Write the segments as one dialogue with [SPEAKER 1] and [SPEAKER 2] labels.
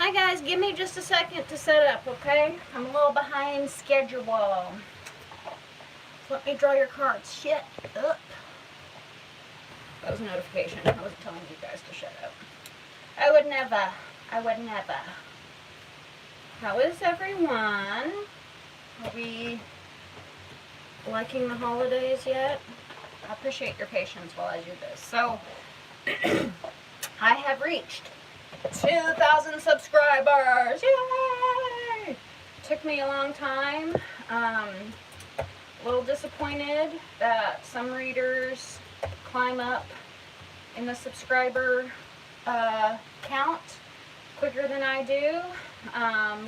[SPEAKER 1] Hi guys, give me just a second to set up, okay? I'm a little behind schedule. Let me draw your cards. Shut up. That was a notification. I wasn't telling you guys to shut up. I would never. I would never. How is everyone? Are we liking the holidays yet? I appreciate your patience while I do this. So, I have reached 2,000 subscribers! Yay! Took me a long time. A little disappointed that some readers climb up in the subscriber count quicker than I do.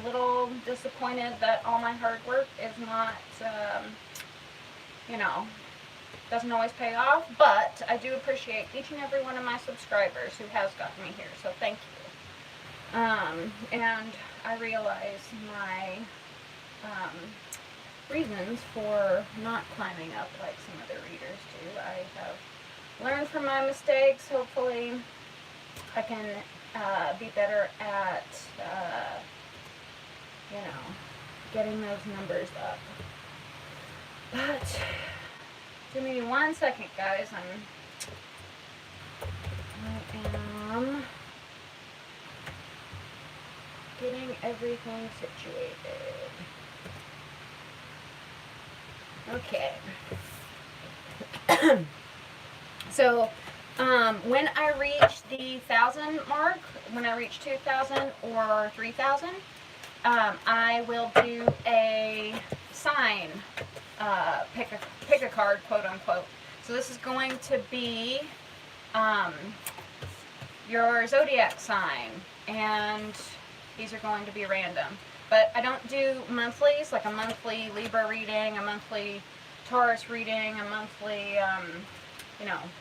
[SPEAKER 1] Little disappointed that all my hard work is not, doesn't always pay off, but I do appreciate each and every one of my subscribers who has gotten me here, so thank you. And I realize my reasons for not climbing up like some other readers do. I have learned from my mistakes. Hopefully I can be better at, getting those numbers up. But give me 1 second, guys. I am getting everything situated. Okay. So, when I reach the 1,000 mark, when I reach 2,000 or 3,000, I will do a sign, pick a card, quote unquote. So this is going to be your zodiac sign, and these are going to be random. But I don't do monthlies, like a monthly Libra reading, a monthly Taurus reading, a monthly,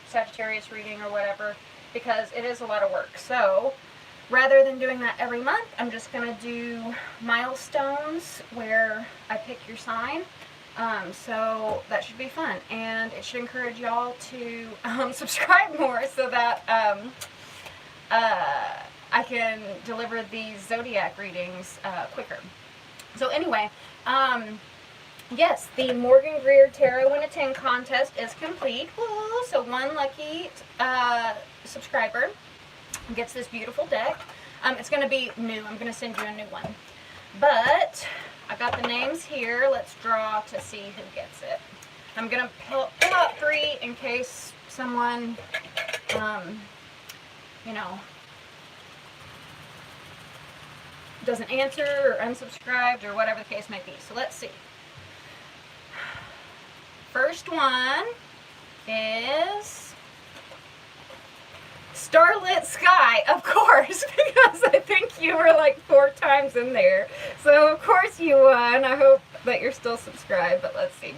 [SPEAKER 1] Sagittarius reading or whatever, because it is a lot of work. So rather than doing that every month, I'm just going to do milestones where I pick your sign. So that should be fun, and it should encourage y'all to subscribe more so that I can deliver these zodiac readings quicker. So anyway, yes, the Morgan Greer Tarot in a Tin contest is complete. Woo! So one lucky subscriber gets this beautiful deck. It's going to be new. I'm going to send you a new one. But I got the names here. Let's draw to see who gets it. I'm going to pull out 3 in case someone, doesn't answer or unsubscribed or whatever the case may be. So let's see. First one is Starlit Sky, of course, because I think you were like 4 times in there. So of course you won. I hope that you're still subscribed, but let's see.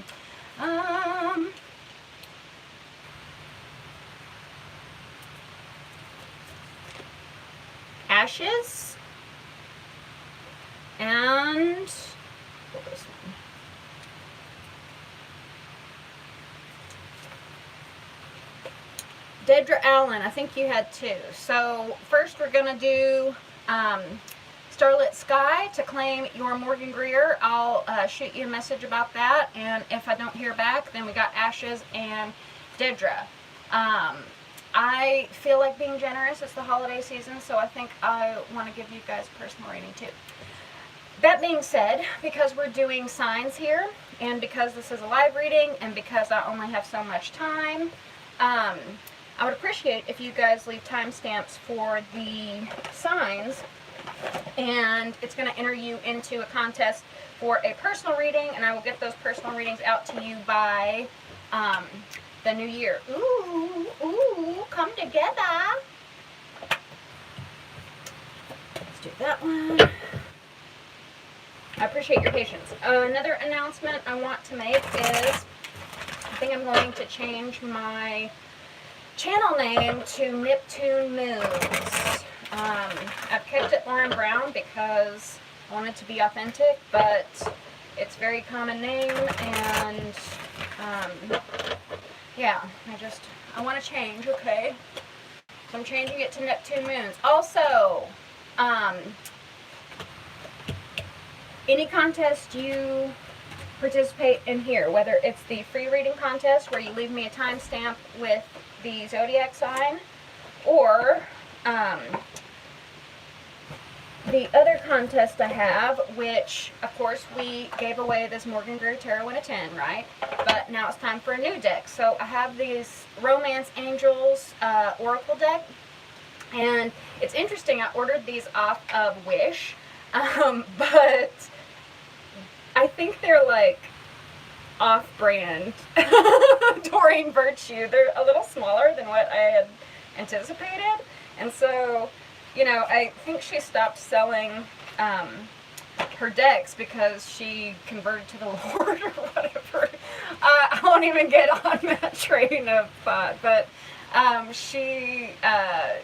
[SPEAKER 1] Ashes. And pull this one. Dedra Allen, I think you had 2. So first we're going to do Starlit Sky to claim your Morgan Greer. I'll shoot you a message about that, and if I don't hear back, then we got Ashes and Dedra. I feel like being generous. It's the holiday season, so I think I want to give you guys a personal rating too. That being said, because we're doing signs here, and because this is a live reading, and because I only have so much time, I would appreciate if you guys leave timestamps for the signs, and it's going to enter you into a contest for a personal reading, and I will get those personal readings out to you by the new year. Ooh, come together. Let's do that one. I appreciate your patience. Another announcement I want to make is I think I'm going to change my channel name to Neptune Moons. I've kept it Lauren Brown because I want it to be authentic, but it's a very common name, and yeah, I want to change, okay? So I'm changing it to Neptune Moons. Also, any contest you participate in here, whether it's the free reading contest where you leave me a timestamp with the zodiac sign, or the other contest I have, which of course we gave away this Morgan Greer Tarot in a 10, right? But now it's time for a new deck. So I have these Romance Angels Oracle deck, and it's interesting, I ordered these off of Wish, but I think they're like off-brand Doreen Virtue. They're a little smaller than what I had anticipated, and so, you know, I think she stopped selling her decks because she converted to the Lord or whatever. I won't even get on that train of thought, but she,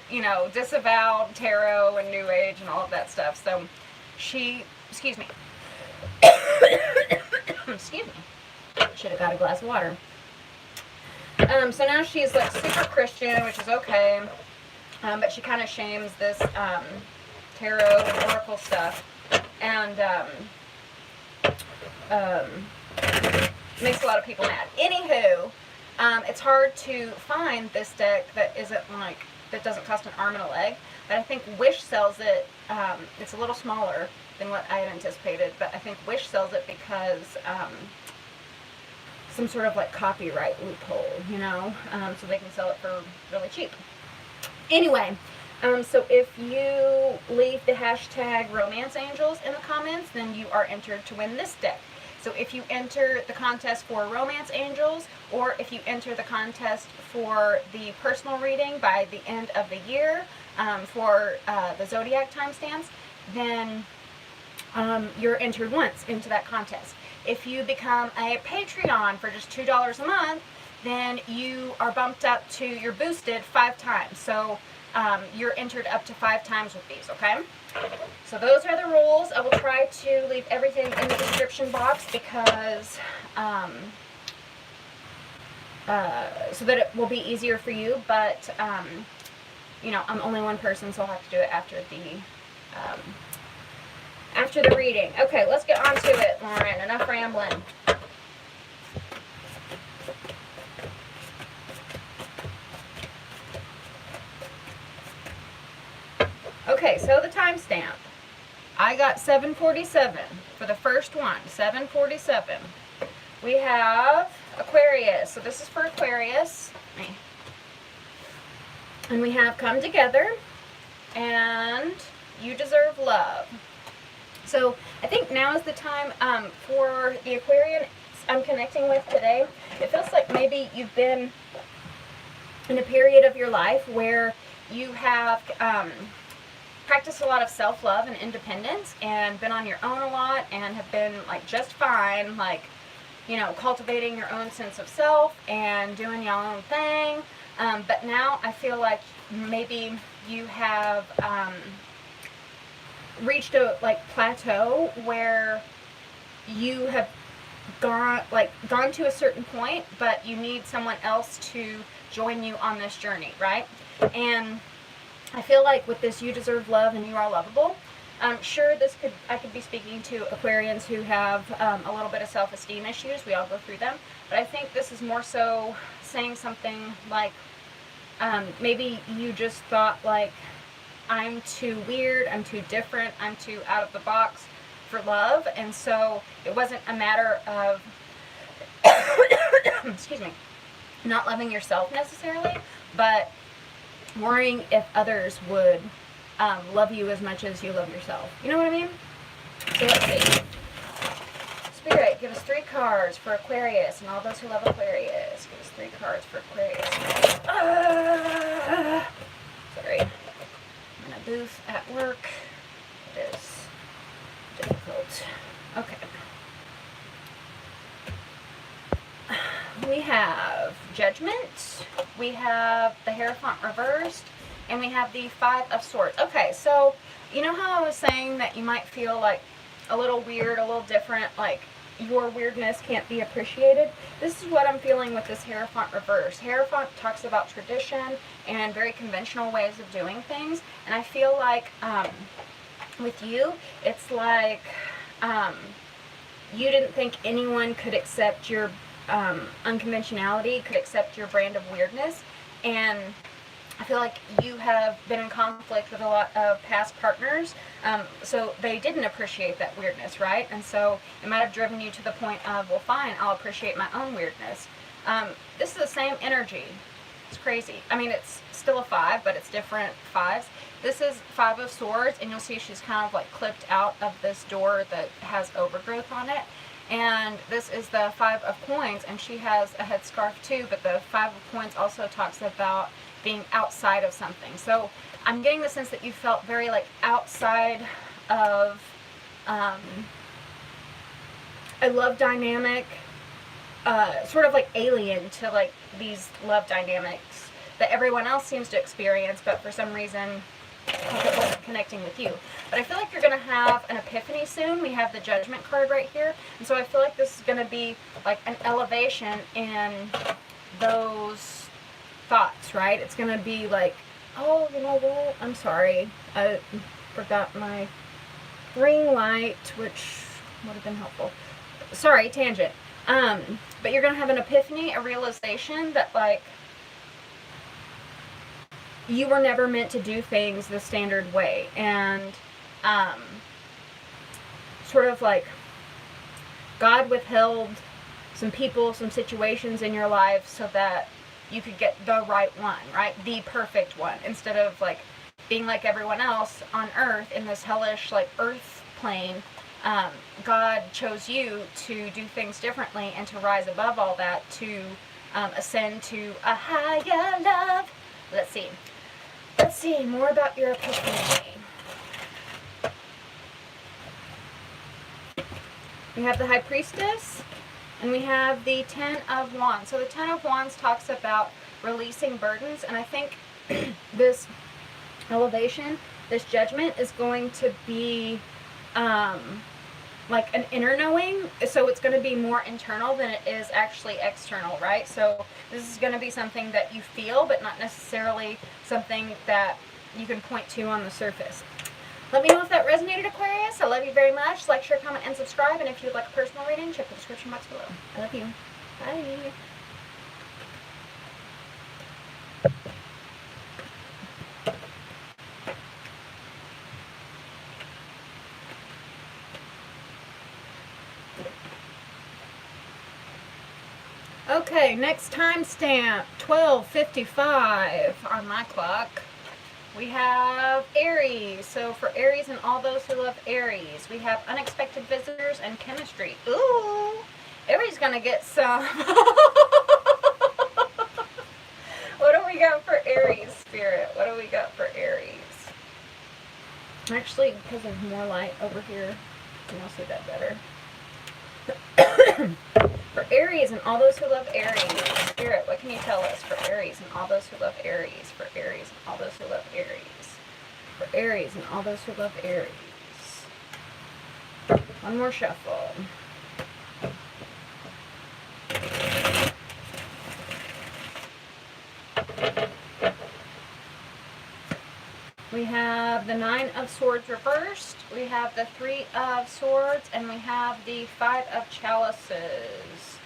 [SPEAKER 1] you know, disavowed tarot and New Age and all of that stuff. So she, excuse me, excuse me, should have got a glass of water. So now she's like super Christian, which is okay. But she kind of shames this tarot and oracle stuff, and makes a lot of people mad. Anywho, it's hard to find this deck that isn't like, that doesn't cost an arm and a leg. But I think Wish sells it. It's a little smaller than what I had anticipated, but I think Wish sells it because some sort of like copyright loophole, you know, so they can sell it for really cheap. Anyway, so if you leave the hashtag Romance Angels in the comments, then you are entered to win this deck. So if you enter the contest for Romance Angels, or if you enter the contest for the personal reading by the end of the year for the zodiac timestamps, then you're entered once into that contest. If you become a Patreon for just $2 a month, then you are bumped up to, you're boosted 5 times. So you're entered up to 5 times with these, okay? So those are the rules. I will try to leave everything in the description box because, so that it will be easier for you, but, you know, I'm only one person, so I'll have to do it after the reading. Okay, let's get on to it, Lauren. Enough rambling. Okay, so the timestamp. I got 7:47 for the first one, 7:47. We have Aquarius. So this is for Aquarius. And we have Come Together and You Deserve Love. So I think now is the time for the Aquarian I'm connecting with today. It feels like maybe you've been in a period of your life where you have practiced a lot of self-love and independence and been on your own a lot and have been like just fine, like, you know, cultivating your own sense of self and doing your own thing. But now I feel like maybe you have reached a like plateau where you have gone to a certain point, but you need someone else to join you on this journey, right? And I feel like with this You Deserve Love and You Are Lovable, sure, I could be speaking to Aquarians who have a little bit of self-esteem issues. We all go through them. But I think this is more so saying something like, maybe you just thought like, I'm too weird, I'm too different, I'm too out of the box for love. And so it wasn't a matter of, excuse me, not loving yourself necessarily, but worrying if others would love you as much as you love yourself. You know what I mean? So let's see. Spirit, give us 3 cards for Aquarius and all those who love Aquarius. Give us 3 cards for Aquarius. Sorry. I'm in a booth at work. It is difficult. Okay. We have Judgment, we have the Hierophant reversed, and we have the 5 of Swords. Okay, so you know how I was saying that you might feel like a little weird, a little different, like your weirdness can't be appreciated? This is what I'm feeling with this Hierophant reverse. Hierophant talks about tradition and very conventional ways of doing things, and I feel like with you, it's like you didn't think anyone could accept your unconventionality, could accept your brand of weirdness, and I feel like you have been in conflict with a lot of past partners, so they didn't appreciate that weirdness, right? And so it might have driven you to the point of, well, fine, I'll appreciate my own weirdness. This is the same energy. It's crazy. I mean, it's still a 5, but it's different 5s. This is 5 of Swords, and you'll see she's kind of like clipped out of this door that has overgrowth on it. And this is the 5 of Coins, and she has a headscarf too, but the 5 of Coins also talks about being outside of something. So I'm getting the sense that you felt very like outside of a love dynamic, sort of like alien to like these love dynamics that everyone else seems to experience, but for some reason it wasn't connecting with you. But I feel like you're going to have an epiphany soon. We have the Judgment card right here, and so I feel like this is going to be like an elevation in those thoughts, right? It's going to be like, oh, you know what? I'm sorry. I forgot my ring light, which would have been helpful. Sorry, tangent. But you're going to have an epiphany, a realization that, like, you were never meant to do things the standard way. And, sort of like, God withheld some people, some situations in your life so that you could get the right one, right? The perfect one. Instead of, like, being like everyone else on Earth in this hellish, like, Earth plane, God chose you to do things differently and to rise above all that, to ascend to a higher love. Let's see more about your epiphany. We have the High Priestess, and we have the 10 of Wands. So the 10 of Wands talks about releasing burdens, and I think this elevation, this judgment is going to be like an inner knowing. So it's going to be more internal than it is actually external, right? So this is going to be something that you feel, but not necessarily something that you can point to on the surface. Let me know if that resonated, Aquarius. I love you very much. Like, share, comment, and subscribe. And if you'd like a personal reading, check the description box below. I love you. Bye. Okay, next timestamp, 12:55 on my clock. We have Aries. So for Aries and all those who love Aries, we have unexpected visitors and chemistry. Ooh, Aries gonna get some. What do we got for Aries, Spirit? What do we got for Aries? Actually, because there's more light over here, you'll see that better. For Aries and all those who love Aries, Spirit, what can you tell us for Aries and all those who love Aries? For Aries and all those who love Aries. For Aries and all those who love Aries. One more shuffle. We have the 9 of Swords reversed, we have the 3 of Swords, and we have the 5 of Chalices.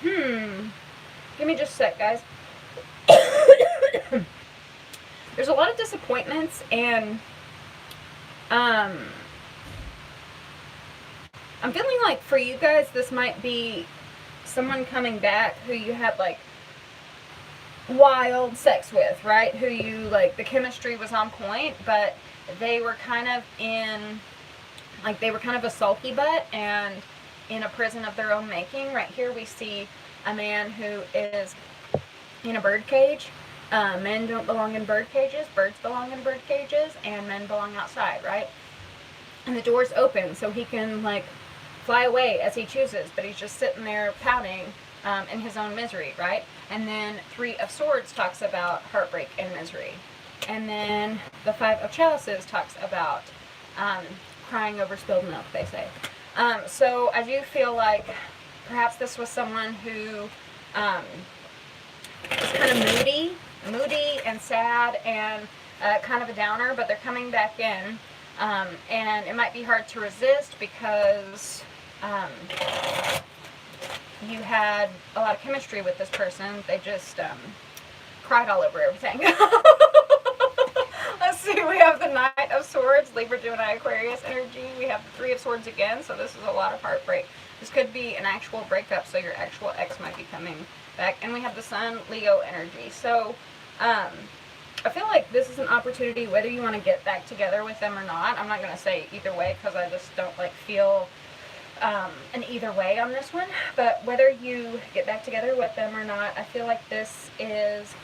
[SPEAKER 1] Give me just a sec, guys. There's a lot of disappointments, and I'm feeling like for you guys, this might be someone coming back who you had, like, wild sex with, right? Who you, like, the chemistry was on point, but they were kind of in, like, they were kind of a sulky butt and in a prison of their own making. Right here we see a man who is in a bird cage. Men don't belong in bird cages, birds belong in bird cages, and men belong outside, right? And the door's open so he can, like, fly away as he chooses, but he's just sitting there pouting in his own misery, right? And then 3 of Swords talks about heartbreak and misery. And then the 5 of Chalices talks about crying over spilled milk, they say. So I do feel like perhaps this was someone who is kind of moody and sad and kind of a downer, but they're coming back in. And it might be hard to resist because you had a lot of chemistry with this person. They just cried all over everything. Let's see, we have the Knight of Swords, Libra, Gemini, Aquarius energy. We have the Three of Swords again, so this is a lot of heartbreak. This could be an actual breakup, so your actual ex might be coming back. And we have the Sun, Leo energy. So, I feel like this is an opportunity, whether you want to get back together with them or not. I'm not going to say either way, because I just don't, like, feel an either way on this one. But whether you get back together with them or not, I feel like this is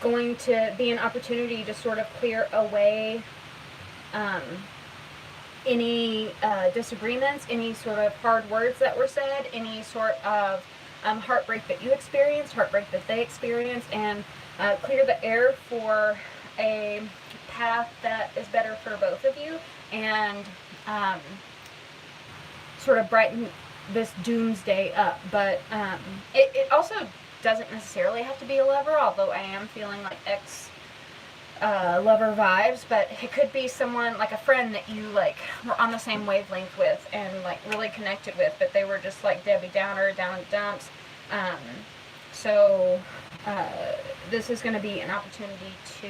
[SPEAKER 1] going to be an opportunity to sort of clear away any disagreements, any sort of hard words that were said, any sort of heartbreak that you experienced, heartbreak that they experienced, and clear the air for a path that is better for both of you, and sort of brighten this doomsday up. But it also doesn't necessarily have to be a lover, although I am feeling like ex-lover vibes, but it could be someone, like a friend that you, like, were on the same wavelength with and, like, really connected with, but they were just, like, Debbie Downer, down in the dumps. So this is going to be an opportunity to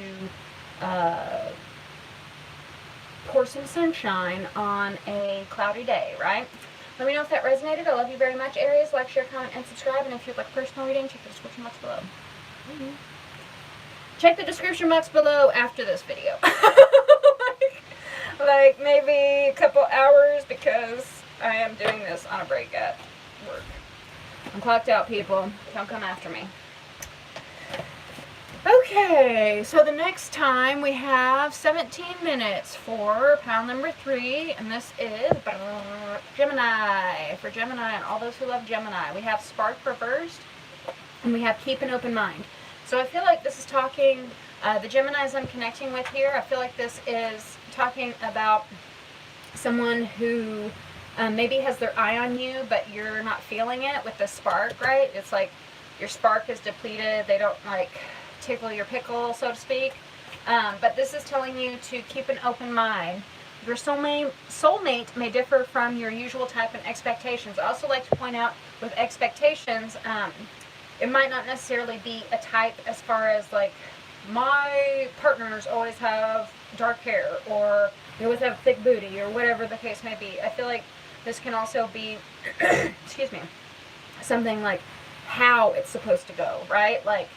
[SPEAKER 1] pour some sunshine on a cloudy day, right? Let me know if that resonated. I love you very much, Aries. Like, share, comment, and subscribe. And if you'd like personal reading, check the description box below. Check the description box below after this video. like maybe a couple hours, because I am doing this on a break at work. I'm clocked out, people. Don't come after me. Okay, so the next time we have 17 minutes for pile number 3, and this is Gemini. For Gemini and all those who love Gemini, we have Spark reversed, and we have Keep an Open Mind. So I feel like this is talking, the Geminis I'm connecting with here, I feel like this is talking about someone who maybe has their eye on you, but you're not feeling it with the spark, right? It's like your spark is depleted. They don't, like, tickle your pickle, so to speak. But this is telling you to keep an open mind. Your soulmate may differ from your usual type and expectations. I also like to point out with expectations, it might not necessarily be a type as far as, like, my partners always have dark hair, or they always have a thick booty, or whatever the case may be. I feel like this can also be, excuse me, something like how it's supposed to go, right? Like,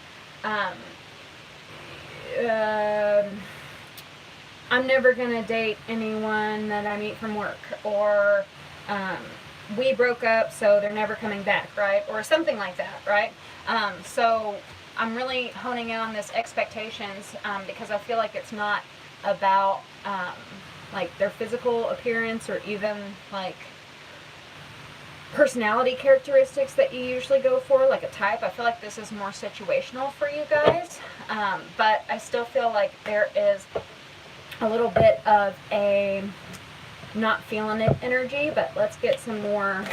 [SPEAKER 1] I'm never going to date anyone that I meet from work, or we broke up, so they're never coming back, right? Or something like that, right? So I'm really honing in on this expectations, because I feel like it's not about like their physical appearance, or even like personality characteristics that you usually go for, like a type. I feel like this is more situational for you guys, but I still feel like there is a little bit of a not feeling it energy. But let's get some more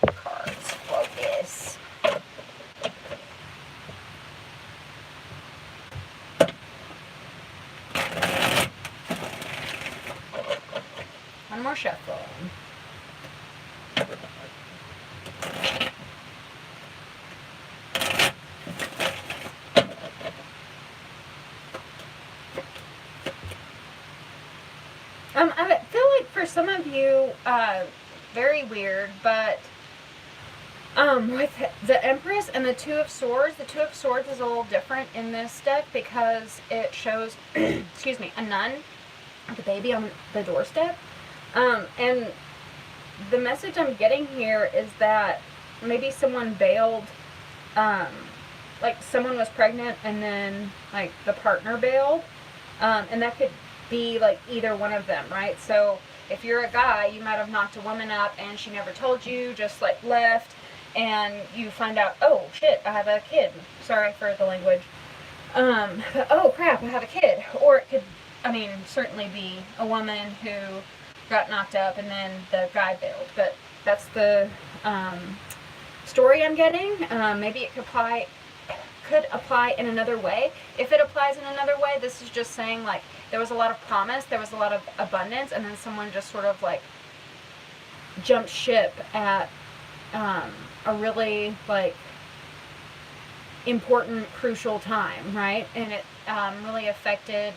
[SPEAKER 1] cards for this. One more shuffle. I feel like for some of you, very weird, but with the Empress and the Two of Swords is a little different in this deck, because it shows, excuse me, a nun with a baby on the doorstep. And the message I'm getting here is that maybe someone bailed, like someone was pregnant and then, like, the partner bailed, and that could be like either one of them, right? So if you're a guy, you might have knocked a woman up and she never told you, just like left, and you find out, oh shit, I have a kid. Sorry for the language. But, oh crap, I have a kid. Or it could, I mean, certainly be a woman who got knocked up and then the guy bailed. But that's the story I'm getting. Maybe it could could apply in another way. If it applies in another way, this is just saying like there was a lot of promise, there was a lot of abundance, and then someone just sort of like jumped ship at a really like important, crucial time, right? And it really affected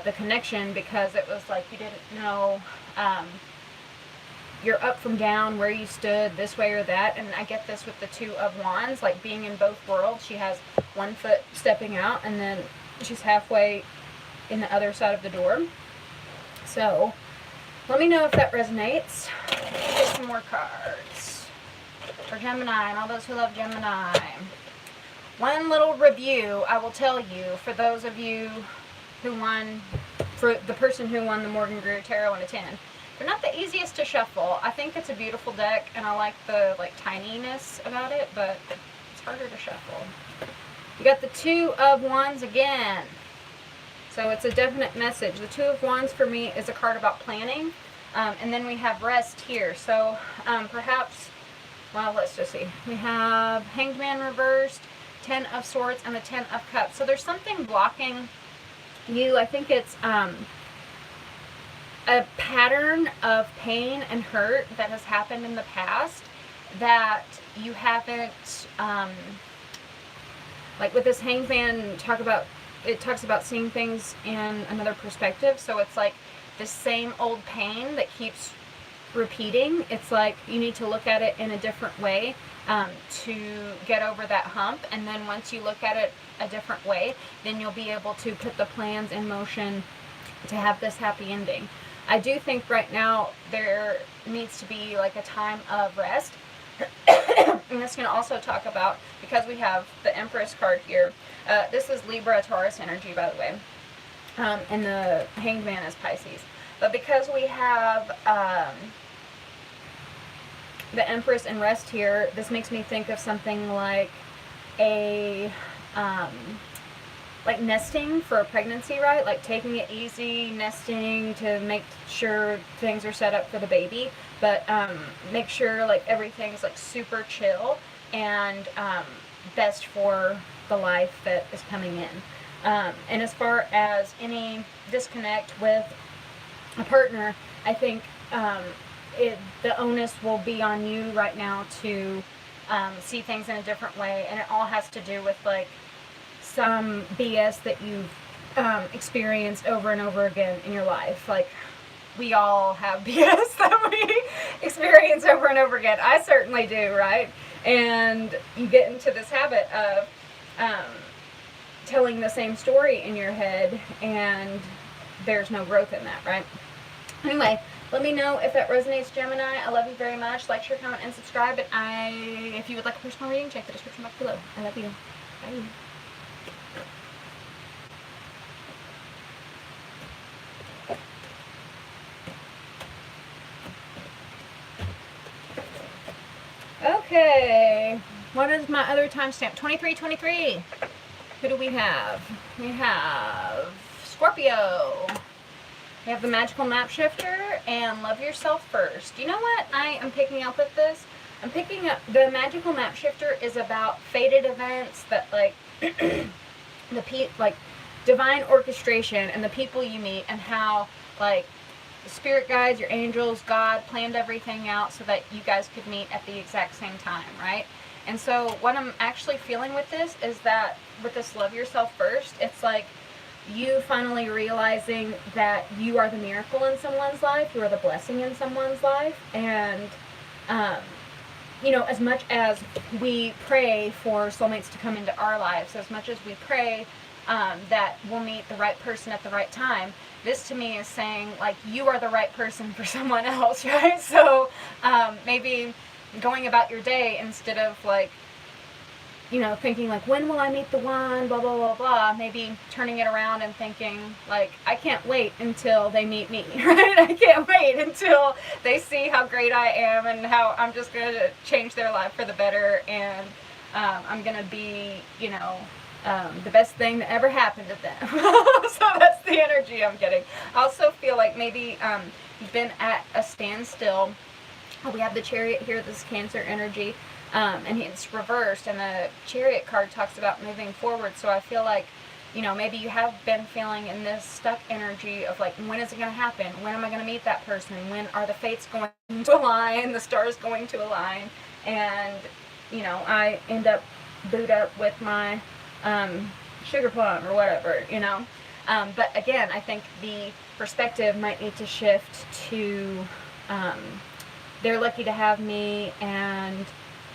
[SPEAKER 1] the connection, because it was like you didn't know you're up from down, where you stood, this way or that. And I get this with the Two of Wands, like being in both worlds. She has one foot stepping out, and then she's halfway in the other side of the door. So let me know if that resonates. Get some more cards for Gemini and all those who love Gemini. One little review I will tell you for those of you who won, for the person who won the Morgan Greer Tarot in a 10. They're not the easiest to shuffle. I think it's a beautiful deck, and I like the like tininess about it, but it's harder to shuffle. You got the Two of Wands again. So it's a definite message. The Two of Wands for me is a card about planning. And then we have rest here. So perhaps, well, let's just see. We have Hanged Man reversed, Ten of Swords, and the Ten of Cups. So there's something blocking you. I think it's a pattern of pain and hurt that has happened in the past that you haven't, like with this Hanged Man, it talks about seeing things in another perspective. So it's like the same old pain that keeps repeating. It's like you need to look at it in a different way to get over that hump. And then once you look at it a different way, then you'll be able to put the plans in motion to have this happy ending. I do think right now there needs to be like a time of rest. And this can also talk about, because we have the Empress card here, this is Libra Taurus energy, by the way, and the Hanged Man is Pisces. But because we have the Empress and rest here, this makes me think of something like a like nesting for a pregnancy, right? Like taking it easy, nesting to make sure things are set up for the baby, but make sure like everything's like super chill and best for the life that is coming in. And as far as any disconnect with a partner, I think the onus will be on you right now to see things in a different way, and it all has to do with like some BS that you've experienced over and over again in your life. Like, we all have BS that we experience over and over again. I certainly do, right? And you get into this habit of telling the same story in your head, and there's no growth in that, right? Anyway, let me know if that resonates, Gemini. I love you very much. Like, share, comment, and subscribe. And if you would like a personal reading, check the description box below. I love you. Bye. Okay, what is my other timestamp? 2323. Who do we have? We have Scorpio. We have the Magical Map Shifter and Love Yourself First. You know what I am picking up with this? I'm picking up the Magical Map Shifter is about fated events that like like divine orchestration and the people you meet, and how like the spirit guides, your angels, God planned everything out so that you guys could meet at the exact same time, right? And so what I'm actually feeling with this is that with this Love Yourself First, it's like you finally realizing that you are the miracle in someone's life, you are the blessing in someone's life. And you know, as much as we pray for soulmates to come into our lives, as much as we pray that we'll meet the right person at the right time, this to me is saying like you are the right person for someone else, right? So maybe going about your day instead of like, you know, thinking like, when will I meet the one, blah, blah, blah, blah, maybe turning it around and thinking like, I can't wait until they meet me, right? I can't wait until they see how great I am and how I'm just going to change their life for the better, and I'm going to be, you know, the best thing that ever happened to them. So that's the energy I'm getting. I also feel like maybe you've been at a standstill. We have the Chariot here, this Cancer energy. And it's reversed, and the Chariot card talks about moving forward. So I feel like, you know, maybe you have been feeling in this stuck energy of like, when is it going to happen? When am I going to meet that person? When are the fates going to align? The stars going to align? And, you know, I end up boot up with my sugar plum or whatever, you know. But again, I think the perspective might need to shift to they're lucky to have me, and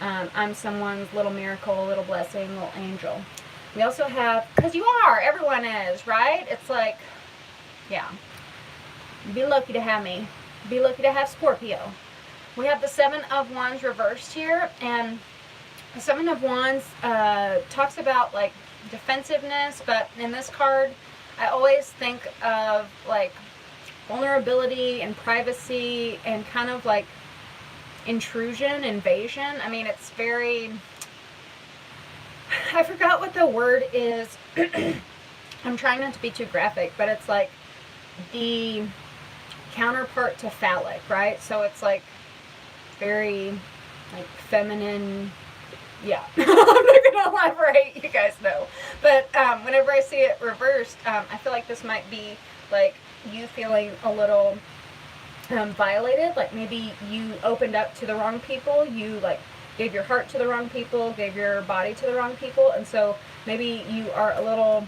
[SPEAKER 1] I'm someone's little miracle, little blessing, little angel. We also have, because you are, everyone is, right? It's like, yeah. Be lucky to have me. Be lucky to have Scorpio. We have the Seven of Wands reversed here, and the Seven of Wands talks about like defensiveness, but in this card, I always think of like vulnerability and privacy and kind of like intrusion, invasion. I mean, it's very, I forgot what the word is. I'm trying not to be too graphic, but it's like the counterpart to phallic, right? So it's like very like feminine. Yeah, I'm not gonna elaborate, you guys know. But whenever I see it reversed, I feel like this might be like you feeling a little violated. Like maybe you opened up to the wrong people, you like gave your heart to the wrong people, gave your body to the wrong people, and so maybe you are a little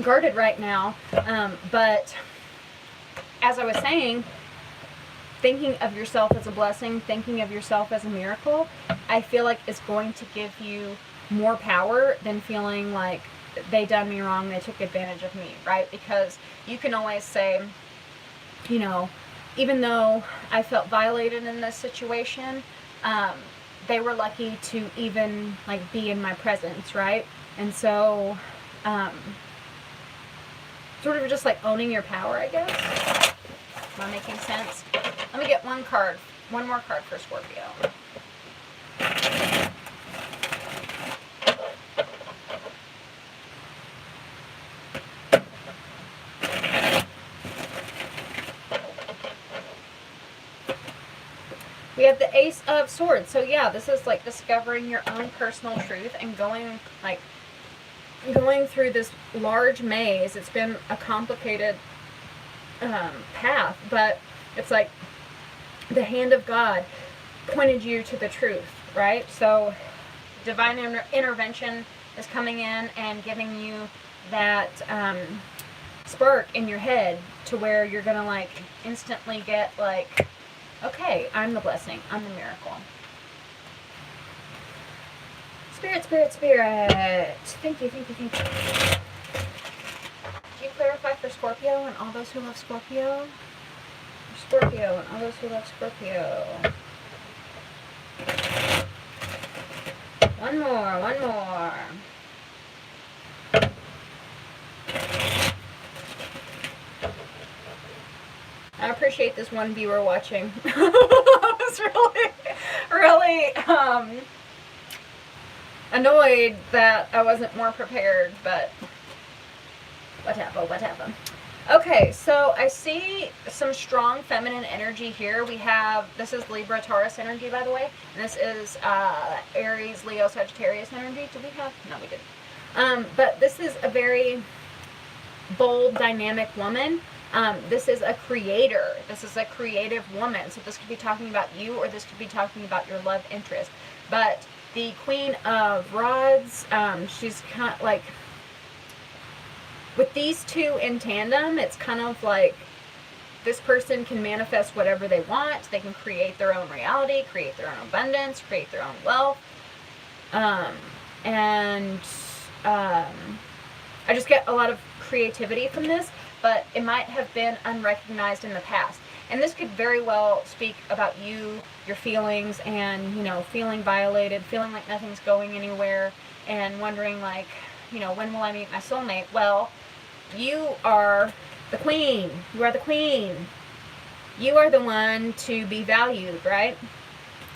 [SPEAKER 1] guarded right now. But as I was saying, thinking of yourself as a blessing, thinking of yourself as a miracle, I feel like is going to give you more power than feeling like they done me wrong, they took advantage of me, right? Because you can always say, you know, even though I felt violated in this situation, they were lucky to even like be in my presence, right? And so, sort of just like owning your power, I guess. Am I making sense? Let me get one more card for Scorpio. We have the Ace of Swords. So yeah, this is like discovering your own personal truth and going through this large maze. It's been a complicated path, but it's like the hand of God pointed you to the truth, right? So divine intervention is coming in and giving you that spark in your head to where you're gonna like instantly get like, okay, I'm the blessing, I'm the miracle. Spirit, spirit, spirit. Thank you, thank you, thank you. Can you clarify for Scorpio and all those who love Scorpio? Scorpio and all those who love Scorpio. One more, one more. I appreciate this one viewer watching. I was really annoyed that I wasn't more prepared, but whatever. Okay, so I see some strong feminine energy here. We have, this is Libra Taurus energy, by the way, and this is Aries, Leo, Sagittarius energy. Did we have? No, we didn't. But this is a very bold, dynamic woman. This is a creator. This is a creative woman. So this could be talking about you, or this could be talking about your love interest. But the Queen of Rods, she's kind of like, with these two in tandem, it's kind of like this person can manifest whatever they want. They can create their own reality, create their own abundance, create their own wealth. I just get a lot of creativity from this, but it might have been unrecognized in the past. And this could very well speak about you, your feelings, and, you know, feeling violated, feeling like nothing's going anywhere, and wondering like, you know, when will I meet my soulmate? Well, you are the queen. You are the queen. You are the one to be valued, right?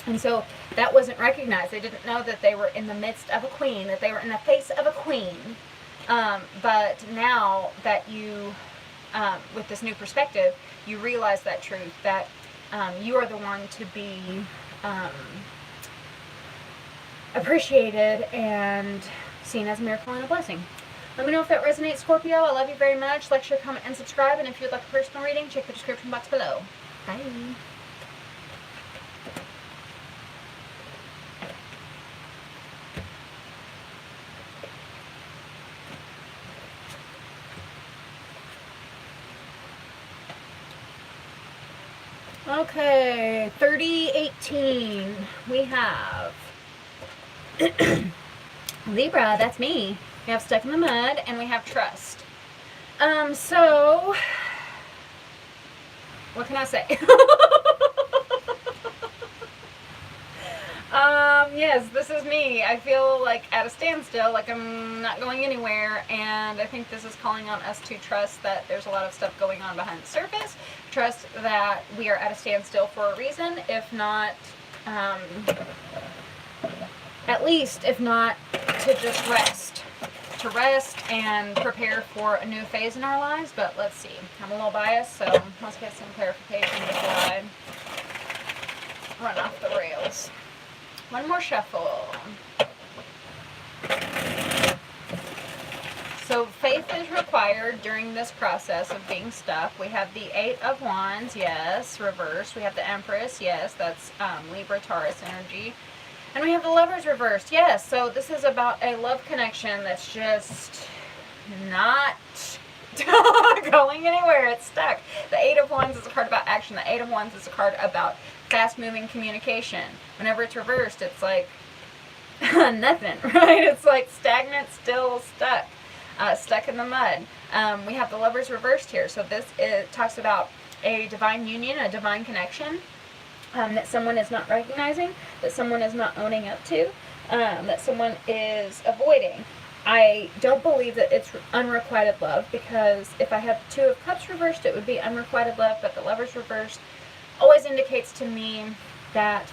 [SPEAKER 1] And so that wasn't recognized. They didn't know that they were in the midst of a queen, that they were in the face of a queen. But now that you, with this new perspective, you realize that truth, that you are the one to be appreciated and seen as a miracle and a blessing. Let me know if that resonates, Scorpio. I love you very much. Like, share, comment, and subscribe. And if you'd like a personal reading, check the description box below. Bye. Okay, 3018. We have Libra, that's me. We have Stuck in the Mud, and we have Trust. So, what can I say? Yes, this is me. I feel like at a standstill, like I'm not going anywhere, and I think this is calling on us to trust that there's a lot of stuff going on behind the surface. Trust that we are at a standstill for a reason, if not, at least, if not, to just rest. To rest and prepare for a new phase in our lives, but let's see. I'm a little biased, so let's get some clarification before I run off the rails. One more shuffle. So faith is required during this process of being stuck. We have the Eight of Wands, yes, reversed. We have the Empress, yes, that's Libra, Taurus energy. And we have the Lovers reversed, yes. So this is about a love connection that's just not going anywhere. It's stuck. The Eight of Wands is a card about action. The Eight of Wands is a card about fast-moving communication. Whenever it's reversed, it's like nothing, right? It's like stagnant, still stuck. Stuck in the mud. We have the Lovers reversed here. So this talks about a divine union, a divine connection that someone is not recognizing, that someone is not owning up to, that someone is avoiding. I don't believe that it's unrequited love, because if I had the Two of Cups reversed, it would be unrequited love, but the Lovers reversed always indicates to me that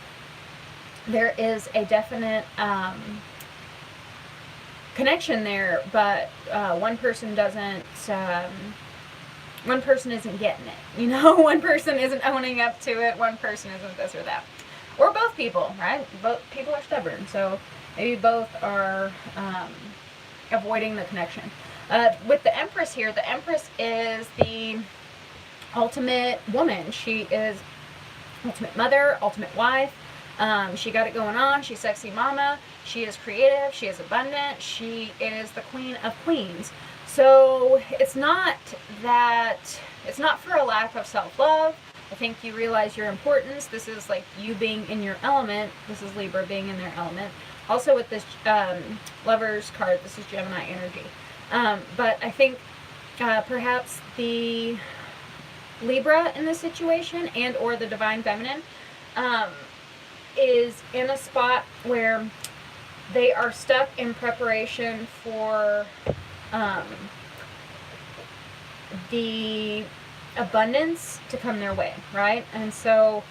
[SPEAKER 1] there is a definite connection there, but one person isn't getting it, you know. One person isn't owning up to it, one person isn't this or that, or both people, right? Both people are stubborn, so maybe both are avoiding the connection. With the Empress here, the Empress is the ultimate woman. She is ultimate mother, ultimate wife. She got it going on. She's sexy mama. She is creative. She is abundant. She is the queen of queens. So it's not for a lack of self-love. I think you realize your importance. This is like you being in your element. This is Libra being in their element. Also with this Lovers card, this is Gemini energy. But I think perhaps the Libra in this situation and or the Divine Feminine is in a spot where they are stuck in preparation for the abundance to come their way, right? And so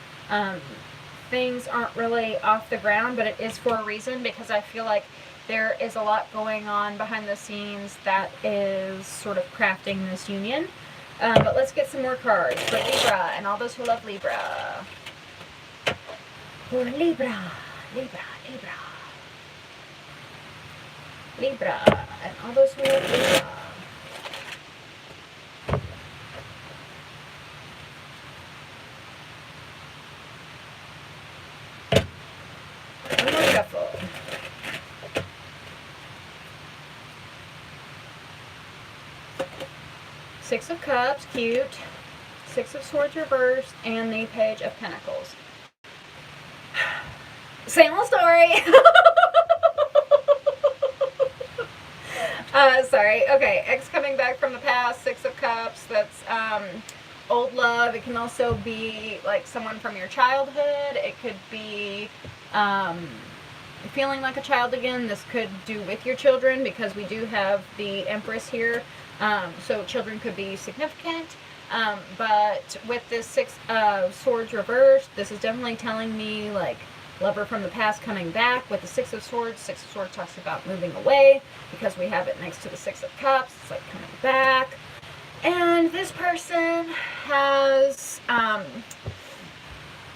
[SPEAKER 1] things aren't really off the ground, but it is for a reason, because I feel like there is a lot going on behind the scenes that is sort of crafting this union. But let's get some more cards for Libra and all those who love Libra. For Libra, Libra, Libra. Libra and all those who love Libra. One more shuffle. Six of Cups, cute. Six of Swords reversed, and the Page of Pentacles. Same old story. Sorry. Okay, ex coming back from the past, Six of Cups. That's old love. It can also be like someone from your childhood. It could be feeling like a child again. This could do with your children, because we do have the Empress here. So children could be significant. But with this Six of Swords reversed, this is definitely telling me like lover from the past coming back. With the Six of Swords talks about moving away, because we have it next to the Six of Cups. It's like coming back. And this person has,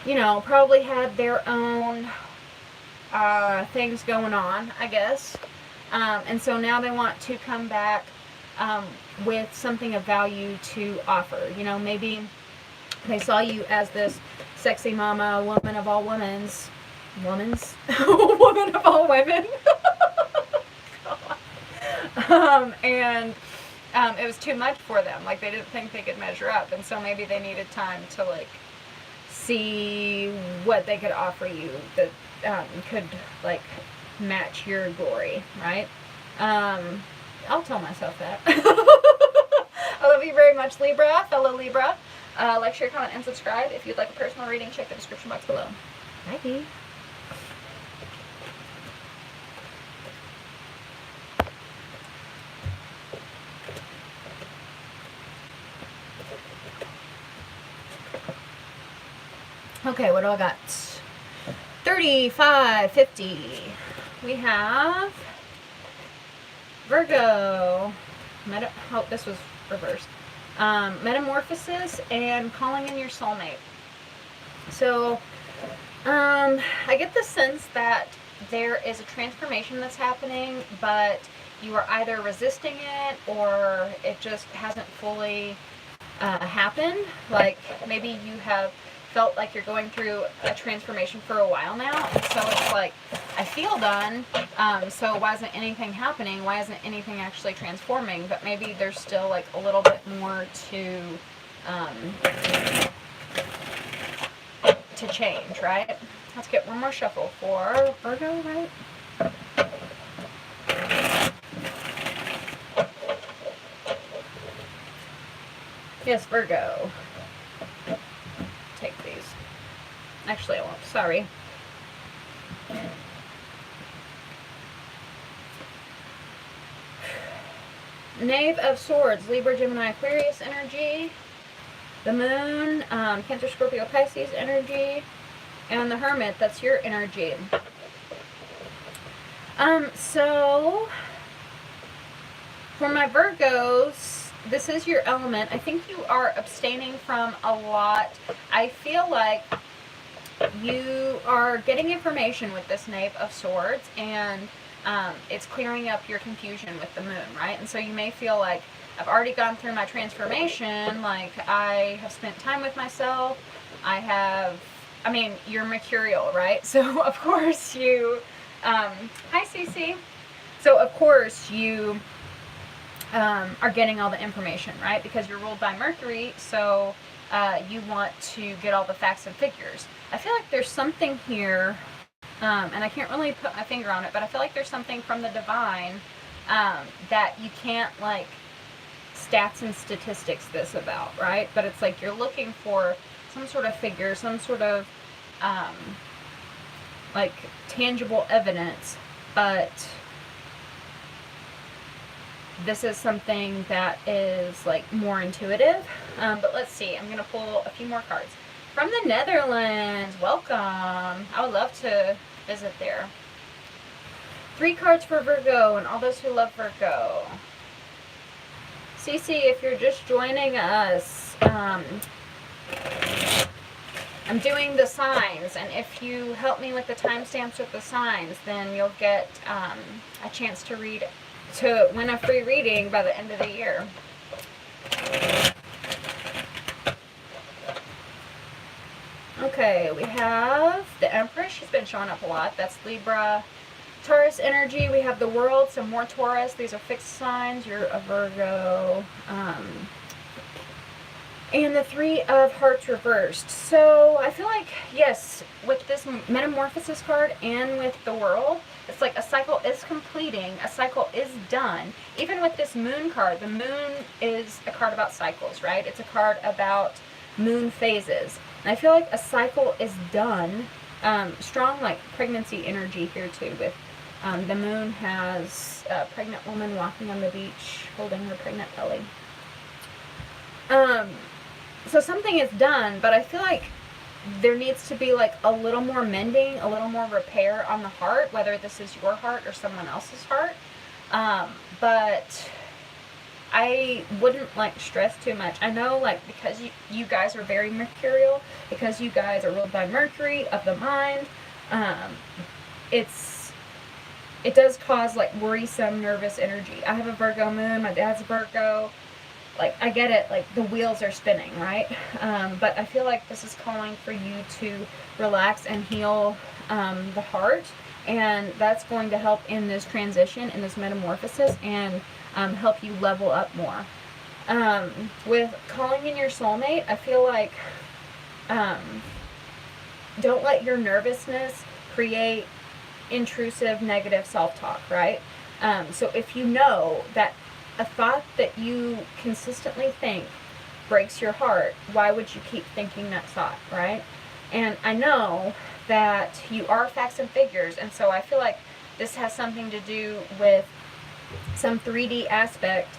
[SPEAKER 1] you know, probably had their own things going on, I guess. And so now they want to come back with something of value to offer. You know, maybe they saw you as this sexy mama, woman of all women, woman of all women. And it was too much for them. Like, they didn't think they could measure up, and so maybe they needed time to, like, see what they could offer you that could, like, match your glory, right? I'll tell myself that. I love you very much, Libra, fellow Libra. Like, share, comment, and subscribe. If you'd like a personal reading, check the description box below. Bye. Okay, what do I got? 35, 50. We have Virgo. Oh, this was reversed. Metamorphosis and calling in your soulmate. So, I get the sense that there is a transformation that's happening, but you are either resisting it or it just hasn't fully happened. Like, maybe you have felt like you're going through a transformation for a while now, and so it's like, I feel done, so why isn't anything happening? Why isn't anything actually transforming? But maybe there's still like a little bit more to change, right? Let's get one more shuffle for Virgo, right? Yes, Virgo. Take these. Actually, I won't. Sorry. Knave of Swords, Libra, Gemini, Aquarius energy. The Moon, Cancer, Scorpio, Pisces energy. And the Hermit, that's your energy. So, for my Virgos, this is your element. I think you are abstaining from a lot. I feel like you are getting information with this Knave of Swords, and it's clearing up your confusion with the Moon, right? And so you may feel like, I've already gone through my transformation, like I have spent time with myself, you're mercurial, right? So of course you, hi Cece. So of course you are getting all the information, right? Because you're ruled by Mercury, so you want to get all the facts and figures. I feel like there's something here, and I can't really put my finger on it, but I feel like there's something from the divine that you can't, like, stats and statistics this about, right? But it's like you're looking for some sort of figure, some sort of, like, tangible evidence, but this is something that is, like, more intuitive. But let's see. I'm going to pull a few more cards. From the Netherlands. Welcome. I would love to visit there. 3 cards for Virgo and all those who love Virgo. Cece, if you're just joining us, I'm doing the signs, and if you help me with the timestamps with the signs, then you'll get a chance to win a free reading by the end of the year. Okay, we have the Empress. She's been showing up a lot. That's Libra. Taurus energy. We have the World, some more Taurus. These are fixed signs. You're a Virgo. And the 3 of Hearts reversed. So I feel like, yes, with this Metamorphosis card and with the World, it's like a cycle is completing, a cycle is done. Even with this Moon card, the Moon is a card about cycles, right? It's a card about moon phases. And I feel like a cycle is done. Strong, like, pregnancy energy here too. With the Moon has a pregnant woman walking on the beach holding her pregnant belly. So something is done, but I feel like there needs to be, like, a little more mending, a little more repair on the heart, whether this is your heart or someone else's heart. But I wouldn't, like, stress too much. I know, like, because you guys are very mercurial, because you guys are ruled by Mercury of the mind, it does cause like worrisome, nervous energy. I have a Virgo moon, my dad's a Virgo. Like, I get it, like the wheels are spinning, right? But I feel like this is calling for you to relax and heal the heart, and that's going to help in this transition, in this metamorphosis, and help you level up more. With calling in your soulmate, I feel like don't let your nervousness create intrusive negative self-talk, right? So if you know that a thought that you consistently think breaks your heart, why would you keep thinking that thought, right? And I know that you are facts and figures, and so I feel like this has something to do with some 3D aspect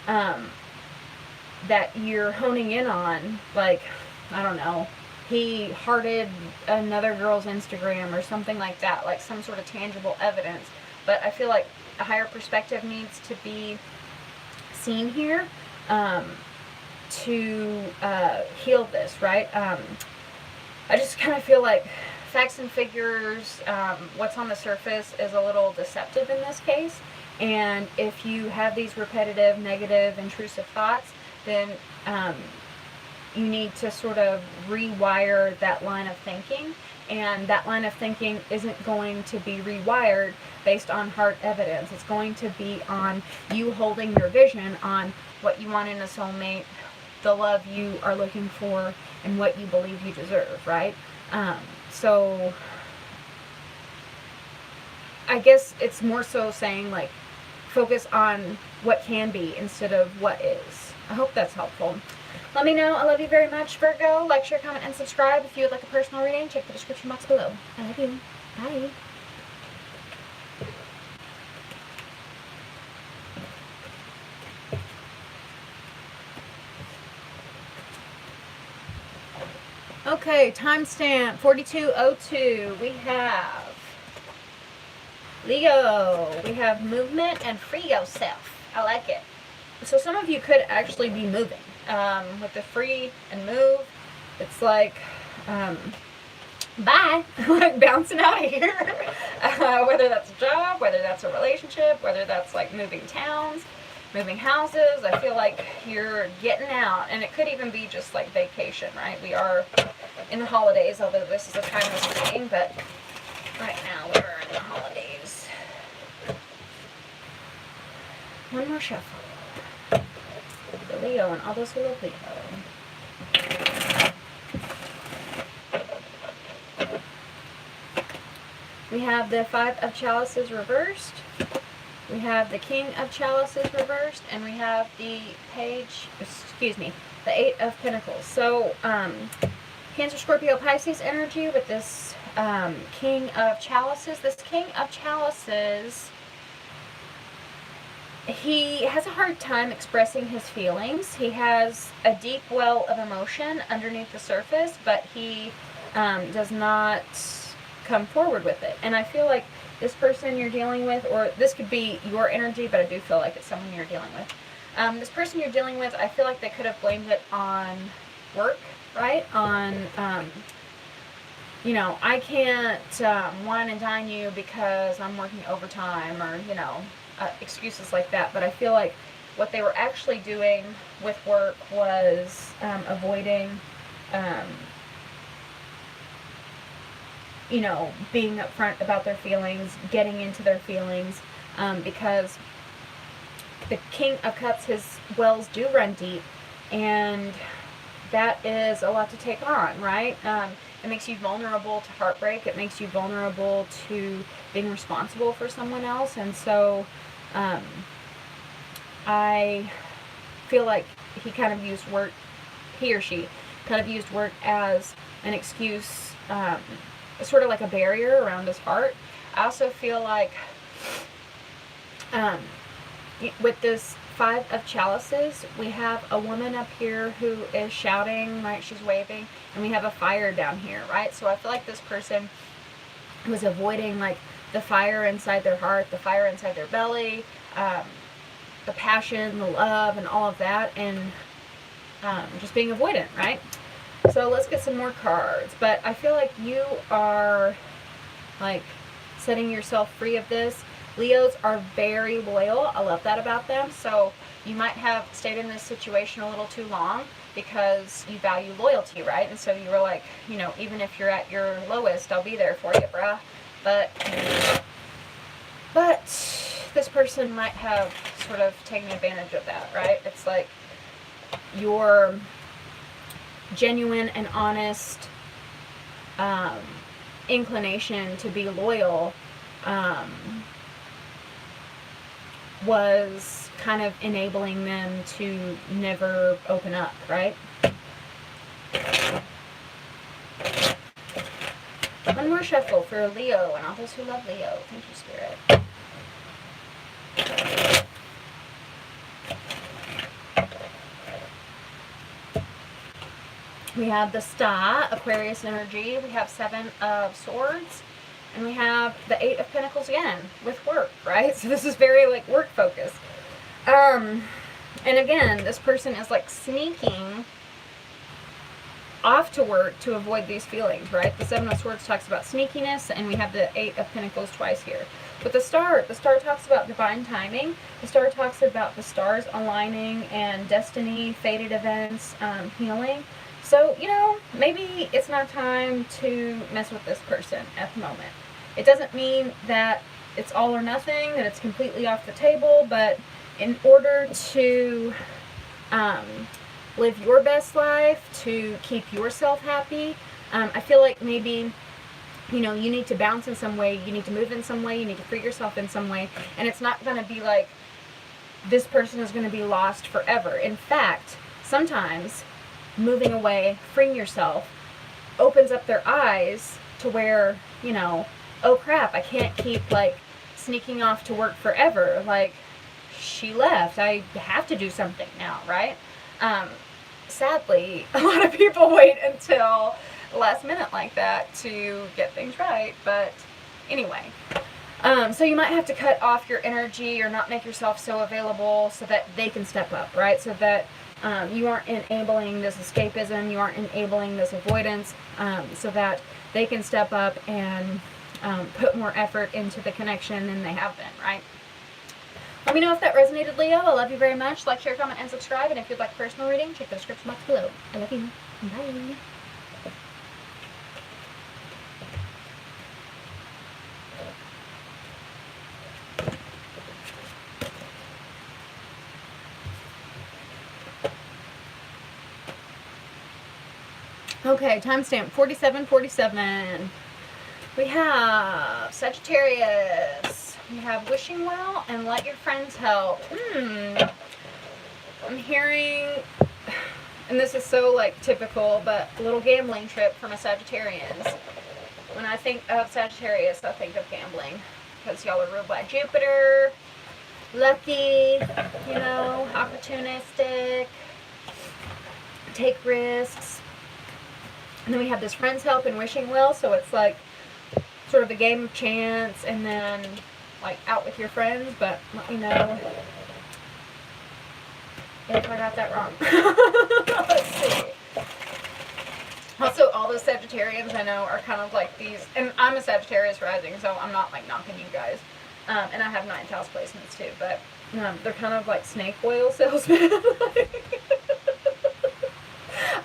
[SPEAKER 1] that you're honing in on. Like, I don't know, he hearted another girl's Instagram or something like that, like some sort of tangible evidence. But I feel like a higher perspective needs to be seen here to heal this, right? I just kind of feel like facts and figures, what's on the surface is a little deceptive in this case. And if you have these repetitive, negative, intrusive thoughts, then you need to sort of rewire that line of thinking. And that line of thinking isn't going to be rewired based on heart evidence. It's going to be on you holding your vision on what you want in a soulmate, the love you are looking for, and what you believe you deserve, right? So I guess it's more so saying, like, focus on what can be instead of what is. I hope that's helpful. Let me know. I love you very much, Virgo. Like, share, comment, and subscribe. If you would like a personal reading, check the description box below. I love you. Bye. Okay, timestamp 42:02. We have Leo. We have movement and free yourself. I like it. So some of you could actually be moving. With the free and move, it's like, bye, like bouncing out of here. Whether that's a job, whether that's a relationship, whether that's like moving towns, moving houses, I feel like you're getting out. And it could even be just like vacation, right? We are in the holidays, although this is a timeless reading, but right now we're in the holidays. One more shuffle. The Leo and all those who love Leo. We have the Five of Chalices reversed. We have the King of Chalices reversed, and we have the the Eight of Pentacles. So, Cancer, Scorpio, Pisces energy with this King of Chalices. This King of Chalices, he has a hard time expressing his feelings. He has a deep well of emotion underneath the surface, but he does not come forward with it. And I feel like this person you're dealing with, or this could be your energy, but I do feel like it's someone you're dealing with. This person you're dealing with, I feel like they could have blamed it on work, right? On, you know, I can't wine and dine you because I'm working overtime, or, you know, excuses like that. But I feel like what they were actually doing with work was avoiding, you know, being upfront about their feelings, getting into their feelings, because the King of Cups, his wells do run deep, and that is a lot to take on, right? It makes you vulnerable to heartbreak. It makes you vulnerable to being responsible for someone else. And so I feel like he kind of used work, he or she kind of used work as an excuse, sort of like a barrier around his heart. I also feel like with this Five of Chalices, we have a woman up here who is shouting, right? She's waving, and we have a fire down here, right? So I feel like this person was avoiding like the fire inside their heart, the fire inside their belly, the passion, the love, and all of that, and just being avoidant, right? So let's get some more cards. But I feel like you are like setting yourself free of this. Leos are very loyal. I love that about them. So you might have stayed in this situation a little too long because you value loyalty, right? And so you were like, you know, even if you're at your lowest, I'll be there for you, bruh. But this person might have sort of taken advantage of that, right? It's like your genuine and honest inclination to be loyal was kind of enabling them to never open up, right? One more shuffle for Leo and all those who love Leo. Thank you, Spirit. We have the Star, Aquarius energy. We have 7 of Swords. And we have the 8 of Pentacles again with work, right? So this is very like work focused. And again, this person is like sneaking off to work to avoid these feelings, right? The 7 of Swords talks about sneakiness, and we have the 8 of Pentacles twice here. With the Star talks about divine timing. The Star talks about the stars aligning and destiny, fated events, healing. So, you know, maybe it's not time to mess with this person at the moment. It doesn't mean that it's all or nothing, that it's completely off the table, but in order to live your best life, to keep yourself happy, I feel like maybe, you know, you need to bounce in some way, you need to move in some way, you need to free yourself in some way, and it's not going to be like this person is going to be lost forever. In fact, sometimes moving away, freeing yourself, opens up their eyes to where, you know, oh crap, I can't keep like sneaking off to work forever. Like, she left, I have to do something now, right? Sadly, a lot of people wait until the last minute like that to get things right. But anyway, so you might have to cut off your energy or not make yourself so available so that they can step up, right? So that you aren't enabling this escapism, you aren't enabling this avoidance, so that they can step up and put more effort into the connection than they have been, right? Let me know if that resonated, Leo. I love you very much. Like, share, comment, and subscribe. And if you'd like a personal reading, check the description box below. I love you. Bye. Okay, timestamp 47:47. We have Sagittarius. We have wishing well and let your friends help. I'm hearing, and this is so like typical, but a little gambling trip from a Sagittarians. When I think of Sagittarius, I think of gambling because y'all are ruled by Jupiter, lucky, you know, opportunistic, take risks. And then we have this friends help and wishing well, so it's like sort of a game of chance and then like out with your friends, but let me know if I got that wrong. Let's see. Also, all those Sagittarians I know are kind of like these, and I'm a Sagittarius rising, so I'm not like knocking you guys. And I have 9th house placements too, but they're kind of like snake oil salesmen.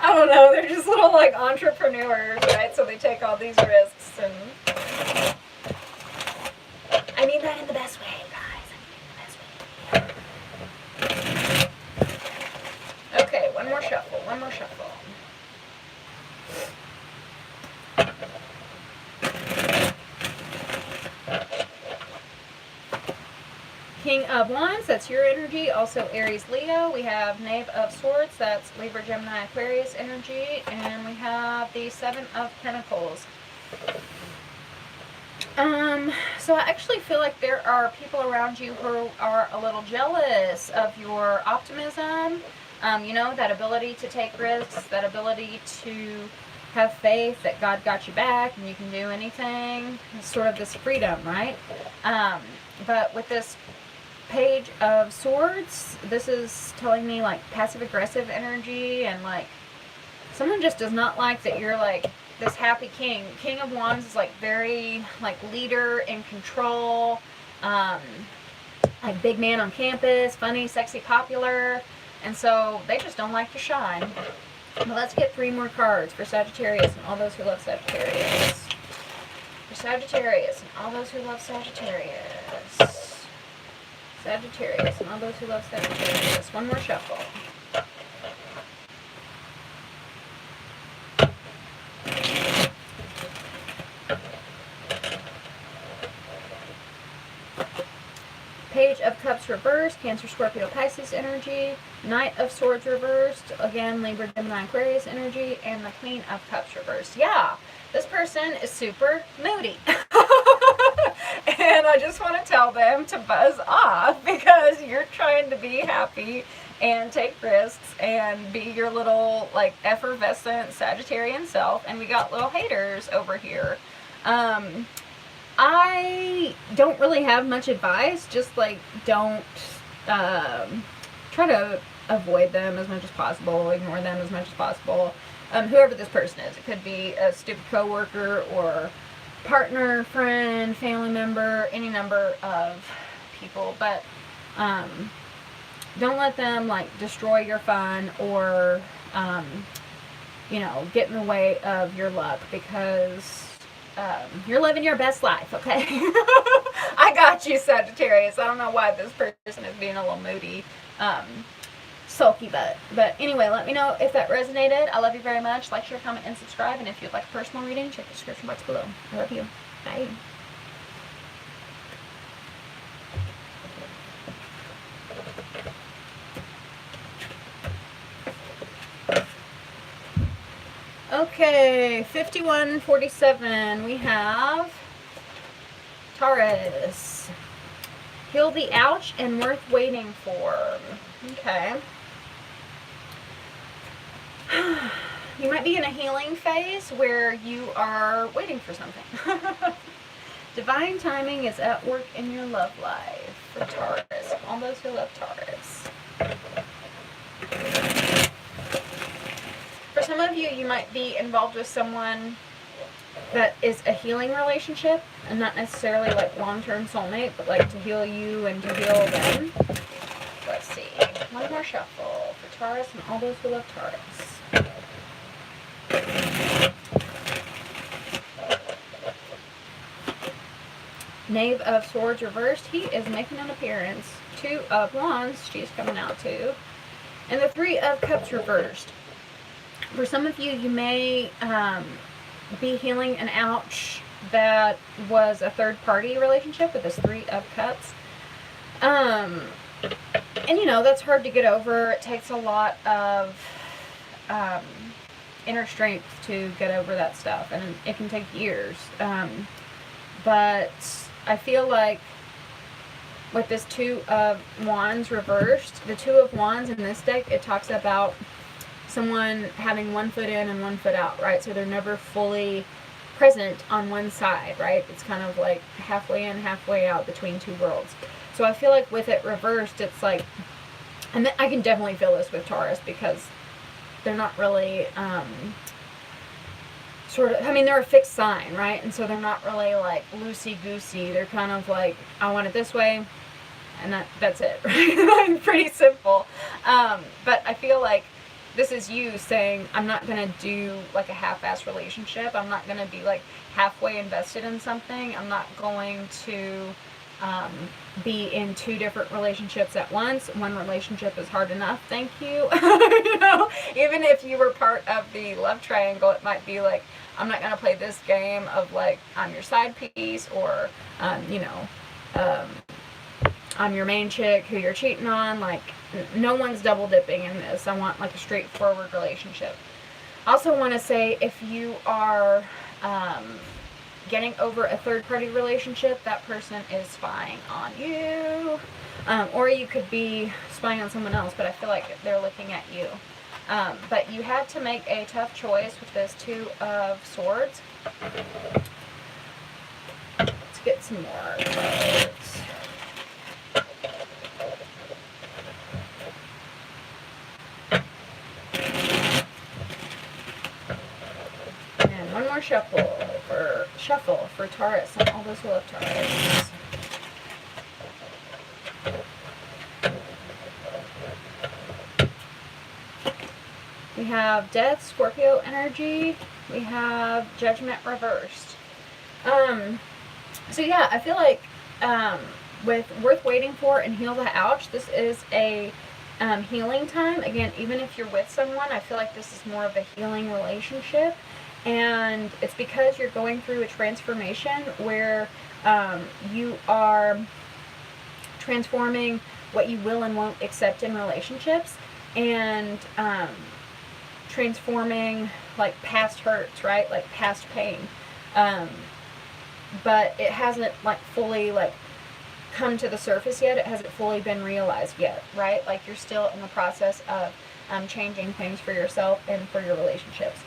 [SPEAKER 1] I don't know, they're just little like entrepreneurs, right? So they take all these risks, and I mean that in the best way, guys. I mean in the best way. Okay, one more shuffle. King of Wands, that's your energy. Also Aries, Leo. We have Knave of Swords, that's Libra, Gemini, Aquarius energy. And we have the 7 of Pentacles. So I actually feel like there are people around you who are a little jealous of your optimism. You know, that ability to take risks, that ability to have faith that God got you back and you can do anything. It's sort of this freedom, right? But with this Page of Swords, this is telling me like passive aggressive energy, and like someone just does not like that you're like this happy king. King of Wands is like very like leader in control, like big man on campus, funny, sexy, popular, and so they just don't like to shine. But let's get 3 more cards for Sagittarius and all those who love Sagittarius. For Sagittarius and all those who love Sagittarius. Sagittarius and all those who love Sagittarius. One more shuffle. Page of Cups reversed, Cancer, Scorpio, Pisces energy. Knight of Swords reversed, again, Libra, Gemini, Aquarius energy. And the Queen of Cups reversed. Yeah, this person is super moody. And I just want to tell them to buzz off because you're trying to be happy and take risks and be your little, like, effervescent Sagittarian self. And we got little haters over here. I don't really have much advice. Just, like, don't, try to avoid them as much as possible. Ignore them as much as possible. Whoever this person is. It could be a stupid coworker or partner, friend, family member, any number of people. But, don't let them, like, destroy your fun or, you know, get in the way of your luck because you're living your best life, okay? I got you, Sagittarius. I don't know why this person is being a little moody, sulky butt. But anyway, let me know if that resonated. I love you very much. Like, share, comment, and subscribe. And if you'd like a personal reading, check the description box below. I love you. Bye. Okay, 5147, we have Taurus. Heal the ouch and worth waiting for. Okay. You might be in a healing phase where you are waiting for something. Divine timing is at work in your love life for Taurus. All those who love Taurus. For some of you, you might be involved with someone that is a healing relationship, and not necessarily like long-term soulmate, but like to heal you and to heal them. Let's see. One more shuffle for Taurus and all those who love Taurus. Knave of Swords reversed. He is making an appearance. 2 of Wands. She's coming out too. And the 3 of Cups reversed. For some of you, you may be healing an ouch that was a third-party relationship with this 3 of Cups. And, you know, that's hard to get over. It takes a lot of inner strength to get over that stuff, and it can take years. But I feel like with this 2 of Wands reversed, the 2 of Wands in this deck, it talks about someone having one foot in and one foot out, right? So they're never fully present on one side, right? It's kind of like halfway in, halfway out between 2 worlds. So I feel like with it reversed, it's like, and I can definitely feel this with Taurus because they're not really, sort of, I mean, they're a fixed sign, right? And so they're not really like loosey-goosey. They're kind of like, I want it this way, and that's it, right? Pretty simple. But I feel like this is you saying, I'm not going to do like a half-ass relationship. I'm not going to be like halfway invested in something. I'm not going to be in 2 different relationships at once. One relationship is hard enough, thank you. You know, even if you were part of the love triangle, it might be like, I'm not going to play this game of like, I'm your side piece, or, you know, I'm your main chick who you're cheating on. Like, no one's double dipping in this. I want like a straightforward relationship. I also want to say, if you are getting over a third-party relationship, that person is spying on you. Or you could be spying on someone else, but I feel like they're looking at you. But you had to make a tough choice with this 2 of Swords. Let's get some more cards. more shuffle for Taurus and all those who love Taurus. We have Death, Scorpio energy. We have Judgment reversed. So yeah, I feel like with Worth Waiting For and Heal the Ouch, this is a healing time. Again, even if you're with someone, I feel like this is more of a healing relationship. And it's because you're going through a transformation where you are transforming what you will and won't accept in relationships, and transforming like past hurts, right? Like past pain. But it hasn't like fully like come to the surface yet. It hasn't fully been realized yet, right? Like you're still in the process of changing things for yourself and for your relationships.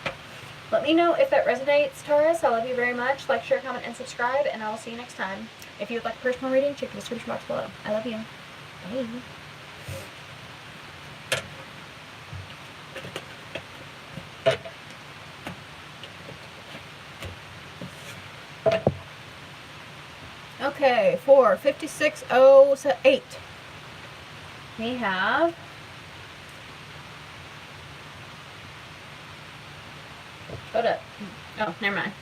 [SPEAKER 1] Let me know if that resonates, Taurus. I love you very much. Like, share, comment, and subscribe, and I will see you next time. If you would like a personal reading, check the description box below. I love you. Bye. Okay, for 5608, we have hold up. Oh, never mind.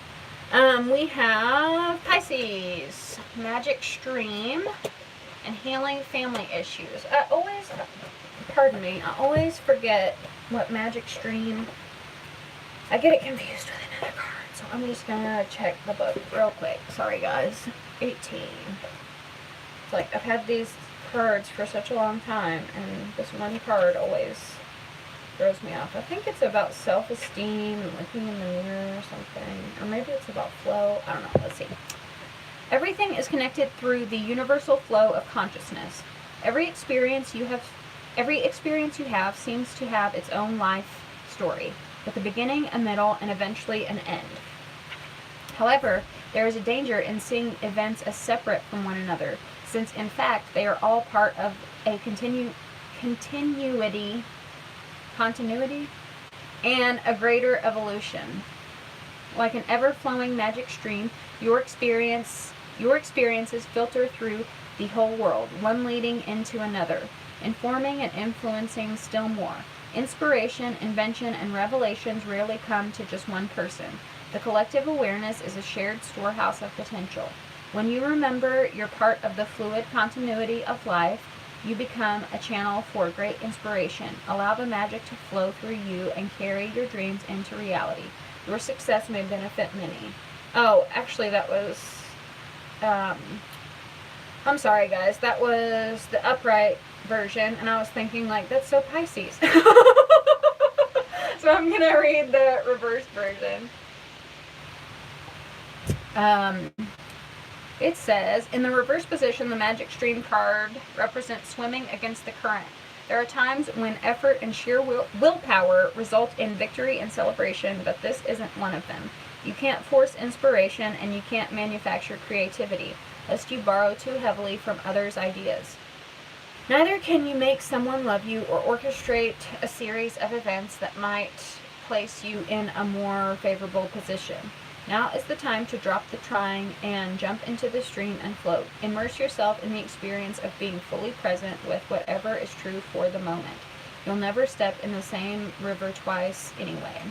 [SPEAKER 1] We have Pisces, Magic Stream, and Healing Family Issues. Pardon me, I always forget what Magic Stream. I get it confused with another card, so I'm just gonna check the book real quick. Sorry, guys. 18. It's like I've had these cards for such a long time, and this one card always throws me off. I think it's about self-esteem and looking in the mirror or something. Or maybe it's about flow. I don't know. Let's see. Everything is connected through the universal flow of consciousness. Every experience you have seems to have its own life story, with a beginning, a middle, and eventually an end. However, there is a danger in seeing events as separate from one another, since in fact they are all part of a continuity, and a greater evolution. Like an ever-flowing magic stream, your experiences filter through the whole world, one leading into another, informing and influencing still more. Inspiration, invention, and revelations rarely come to just one person. The collective awareness is a shared storehouse of potential. When you remember you're part of the fluid continuity of life, you become a channel for great inspiration. Allow the magic to flow through you and carry your dreams into reality. Your success may benefit many. Oh, actually that was, I'm sorry guys, that was the upright version, and I was thinking like, that's so Pisces. So I'm going to read the reversed version. It says, in the reverse position, the Magic Stream card represents swimming against the current. There are times when effort and sheer willpower result in victory and celebration, but this isn't one of them. You can't force inspiration, and you can't manufacture creativity, lest you borrow too heavily from others' ideas. Neither can you make someone love you or orchestrate a series of events that might place you in a more favorable position. Now is the time to drop the trying and jump into the stream and float. Immerse yourself in the experience of being fully present with whatever is true for the moment. You'll never step in the same river twice anyway.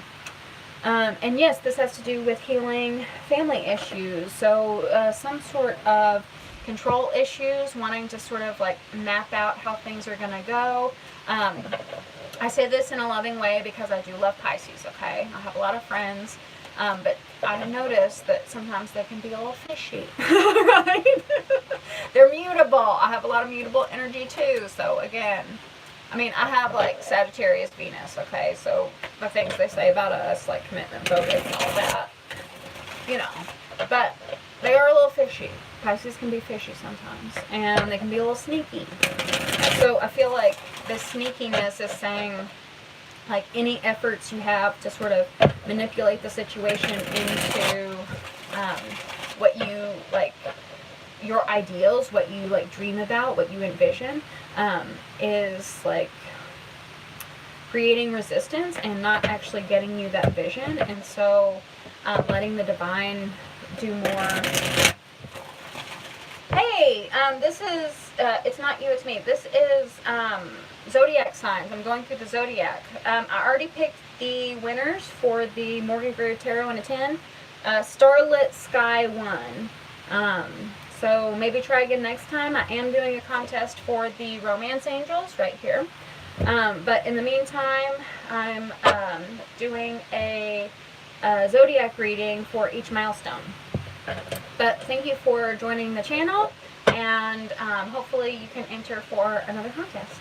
[SPEAKER 1] And yes, this has to do with healing family issues. So some sort of control issues, wanting to sort of like map out how things are going to go. I say this in a loving way because I do love Pisces, okay? I have a lot of friends, but I have noticed that sometimes they can be a little fishy, right? They're mutable. I have a lot of mutable energy too, so again, I mean, I have like Sagittarius Venus, okay? So the things they say about us, like commitment, focus, and all that, you know, but they are a little fishy. Pisces can be fishy sometimes, and they can be a little sneaky. So I feel like this sneakiness is saying, like, any efforts you have to sort of manipulate the situation into what you, like, your ideals, what you, like, dream about, what you envision, is, like, creating resistance and not actually getting you that vision. And so letting the divine do more. Hey, this is, it's not you, it's me. This is zodiac signs. I'm going through the zodiac. I already picked the winners for the Morgan Greer Tarot in a 10. Starlit Sky 1. So maybe try again next time. I am doing a contest for the Romance Angels right here. But in the meantime, I'm doing a zodiac reading for each milestone. But thank you for joining the channel, and hopefully you can enter for another contest.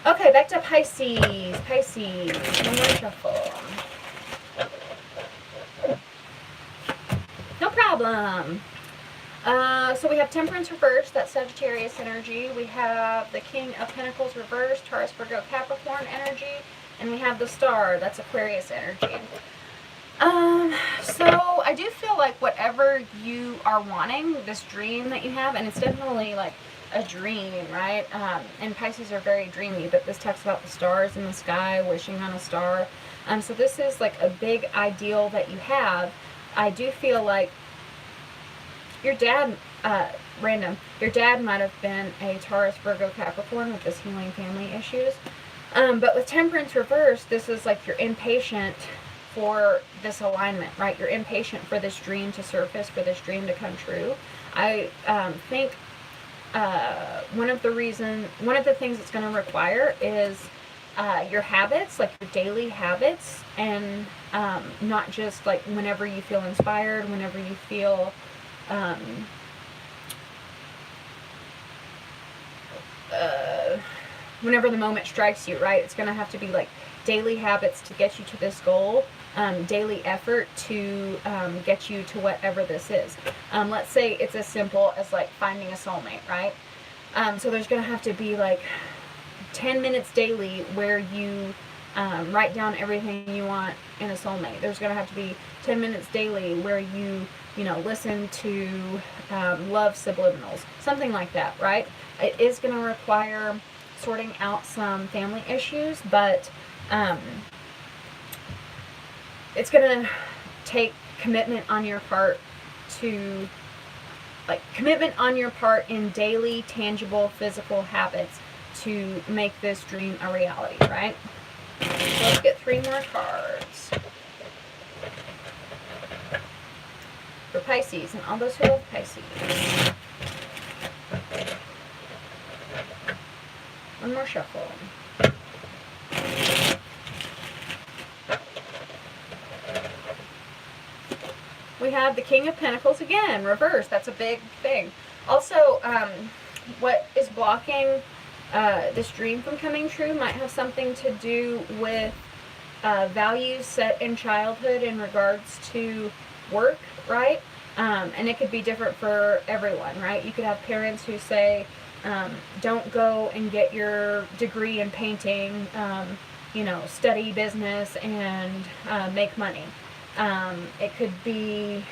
[SPEAKER 1] Okay, back to Pisces. Pisces, one more shuffle. No problem. So we have Temperance reversed, that's Sagittarius energy. We have the King of Pentacles reversed, Taurus, Virgo, Capricorn energy. And we have the Star, that's Aquarius energy. So I do feel like whatever you are wanting, this dream that you have, and it's definitely like a dream, right? And Pisces are very dreamy, but this talks about the stars in the sky, wishing on a star. So this is like a big ideal that you have. I do feel like your dad, your dad might have been a Taurus, Virgo, Capricorn with this healing family issues. But with Temperance reversed, this is like you're impatient for this alignment, right? You're impatient for this dream to surface, for this dream to come true. I think one of the things it's going to require is your habits, like your daily habits, and not just like whenever you feel inspired, whenever you feel whenever the moment strikes you, right? It's going to have to be like daily habits to get you to this goal, daily effort to get you to whatever this is. Let's say it's as simple as like finding a soulmate, right? So there's going to have to be like 10 minutes daily where you write down everything you want in a soulmate. There's going to have to be 10 minutes daily where you listen to love subliminals, something like that, right? It is going to require sorting out some family issues, but it's going to take commitment on your part in daily, tangible, physical habits to make this dream a reality, right? So let's get 3 more cards for Pisces and all those who love Pisces. One more shuffle. We have the King of Pentacles again, reversed. That's a big thing. Also, what is blocking this dream from coming true might have something to do with values set in childhood in regards to work, right? And it could be different for everyone, right? You could have parents who say, don't go and get your degree in painting, study business and make money. It could be,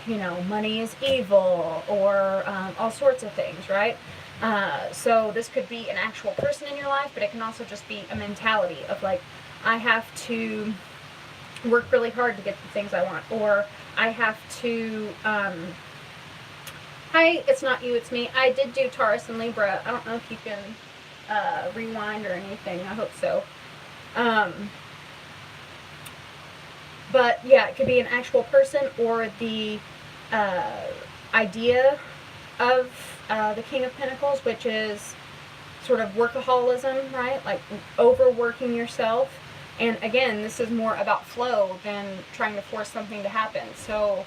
[SPEAKER 1] money is evil, or all sorts of things, right? So this could be an actual person in your life, but it can also just be a mentality of like, I have to work really hard to get the things I want, or I have to, hi, it's not you, it's me. I did do Taurus and Libra. I don't know if you can rewind or anything. I hope so. But yeah, it could be an actual person, or the idea of the King of Pentacles, which is sort of workaholism, right? Like overworking yourself. And again, this is more about flow than trying to force something to happen. So,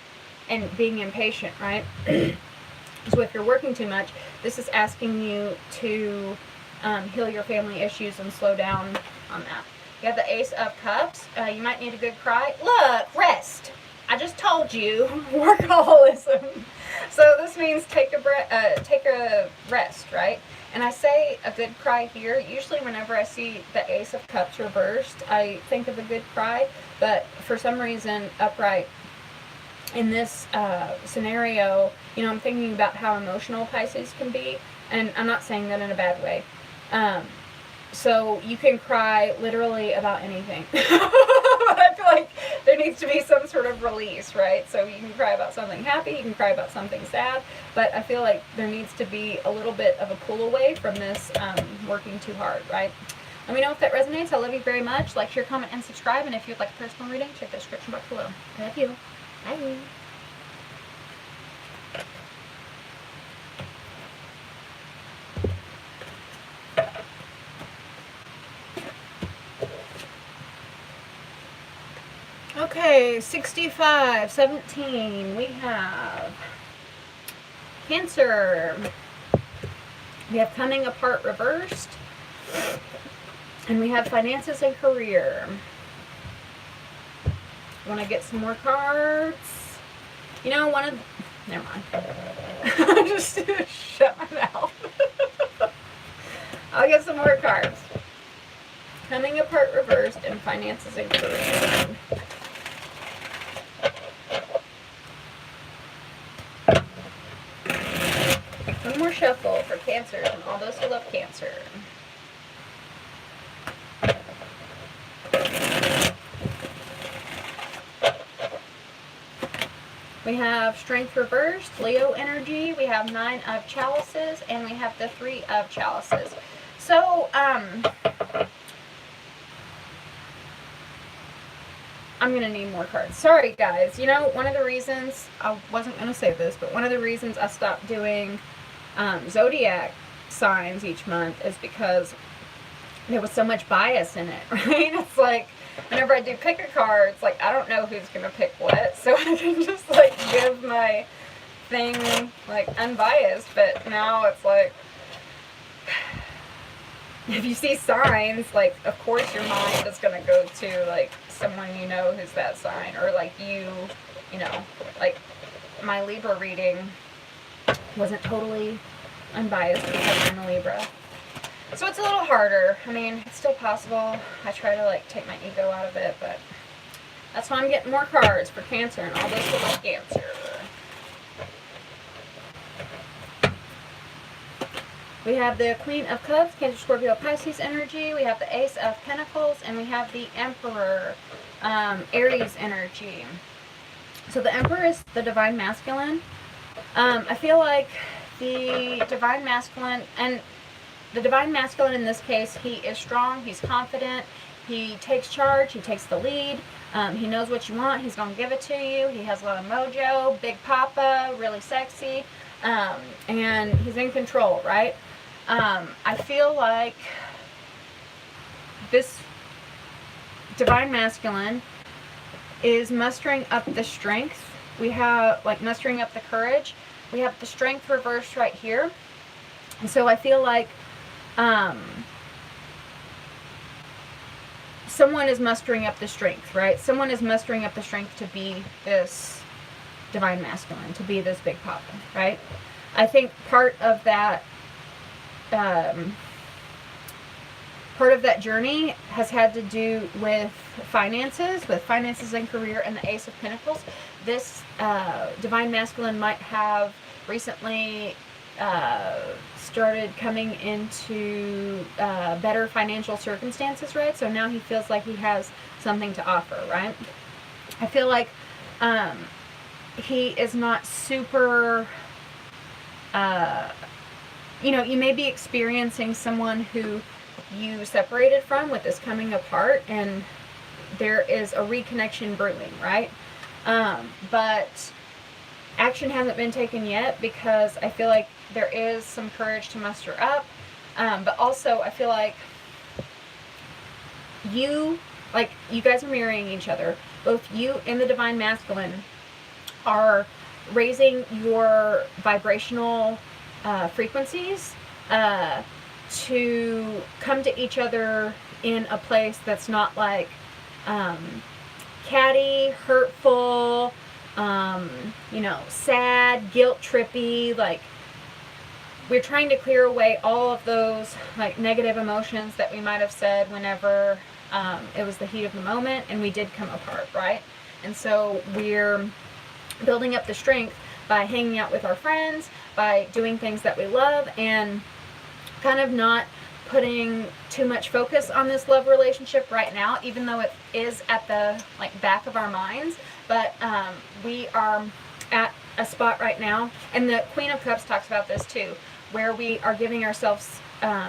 [SPEAKER 1] and being impatient, right? So if you're working too much, this is asking you to heal your family issues and slow down on that. You have the Ace of Cups. You might need a good cry. Look, rest. I just told you, workaholism. So this means take a rest, right? And I say a good cry here. Usually whenever I see the Ace of Cups reversed, I think of a good cry. But for some reason, upright in this scenario, I'm thinking about how emotional Pisces can be. And I'm not saying that in a bad way. So you can cry literally about anything. I feel like there needs to be some sort of release, right? So you can cry about something happy, you can cry about something sad, but I feel like there needs to be a little bit of a pull away from this working too hard, right? Let me know if that resonates. I love you very much. Like, share, comment, and subscribe. And if you'd like a personal reading, check the description box below. I love you. Bye. Okay, 65, 17, we have Cancer. We have coming apart reversed. And we have finances and career. Want to get some more cards? You know, never mind. Just shut my mouth. I'll get some more cards. Coming apart reversed and finances and career. One more shuffle for Cancer and all those who love Cancer. We have Strength reversed, Leo energy. We have 9 of Chalices, and we have the 3 of Chalices. So, I'm going to need more cards. Sorry, guys. You know, one of the reasons, I wasn't going to say this, but one of the reasons I stopped doing zodiac signs each month is because there was so much bias in it, right? It's like, whenever I do pick a card, it's like, I don't know who's going to pick what, so I can just, like, give my thing, like, unbiased, but now it's like, if you see signs, like, of course your mind is going to go to, like, someone you know who's that sign, or, like, you know, like, my Libra reading wasn't totally unbiased because I'm a Libra. So it's a little harder. I mean, it's still possible. I try to, like, take my ego out of it, but that's why I'm getting more cards for Cancer and all this little Cancer. We have the Queen of Cups, Cancer, Scorpio, Pisces energy. We have the Ace of Pentacles, and we have the Emperor, Aries energy. So the Emperor is the Divine Masculine. I feel like the Divine Masculine, and the Divine Masculine in this case, he is strong, he's confident, he takes charge, he takes the lead, he knows what you want, he's going to give it to you, he has a lot of mojo, big papa, really sexy, and he's in control, right? I feel like this Divine Masculine is mustering up the strength. We have, like, mustering up the courage. We have the Strength reversed right here. And so I feel like someone is mustering up the strength, right? Someone is mustering up the strength to be this Divine Masculine, to be this big papa, right? I think part of that journey has had to do with finances and career, and the Ace of Pentacles. This Divine Masculine might have recently started coming into better financial circumstances, right? So now he feels like he has something to offer, right? I feel like he is not super, you know, you may be experiencing someone who you separated from with this coming apart, and there is a reconnection brewing, right? But action hasn't been taken yet because I feel like there is some courage to muster up. But also I feel like you guys are mirroring each other. Both you and the Divine Masculine are raising your vibrational frequencies to come to each other in a place that's not like catty, hurtful, you know, sad, guilt trippy. Like, we're trying to clear away all of those, like, negative emotions that we might have said whenever it was the heat of the moment and we did come apart, right? And so we're building up the strength by hanging out with our friends, by doing things that we love, and kind of not putting too much focus on this love relationship right now, even though it is at the like back of our minds. But we are at a spot right now, and the Queen of Cups talks about this too, where we are giving ourselves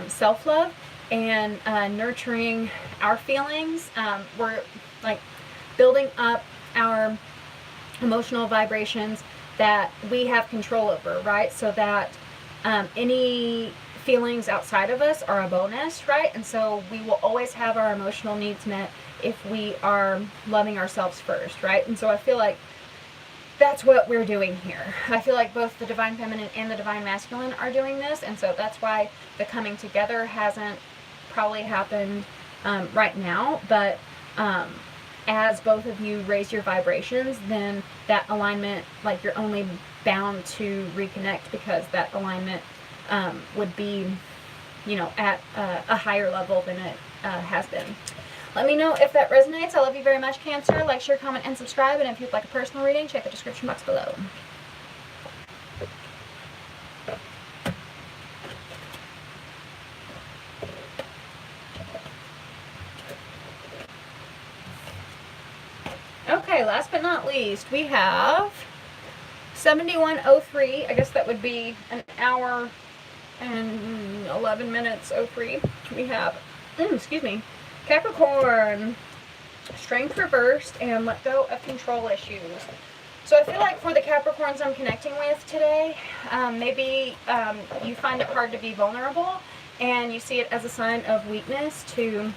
[SPEAKER 1] self-love and nurturing our feelings. We're like building up our emotional vibrations that we have control over, right? So that any feelings outside of us are a bonus, right? And so we will always have our emotional needs met if we are loving ourselves first, right? And so I feel like that's what we're doing here. I feel like both the Divine Feminine and the Divine Masculine are doing this, and so that's why the coming together hasn't probably happened right now, but as both of you raise your vibrations, then that alignment, like you're only bound to reconnect because that alignment would be, you know, at a higher level than it has been. Let me know if that resonates. I love you very much, Cancer. Like, share, comment, and subscribe. And if you'd like a personal reading, check the description box below. Okay, last but not least, we have 7103. I guess that would be an hour and 11 minutes 03. We have, excuse me, Capricorn, strength reversed, and let go of control issues. So I feel like for the Capricorns I'm connecting with today, maybe you find it hard to be vulnerable, and you see it as a sign of weakness to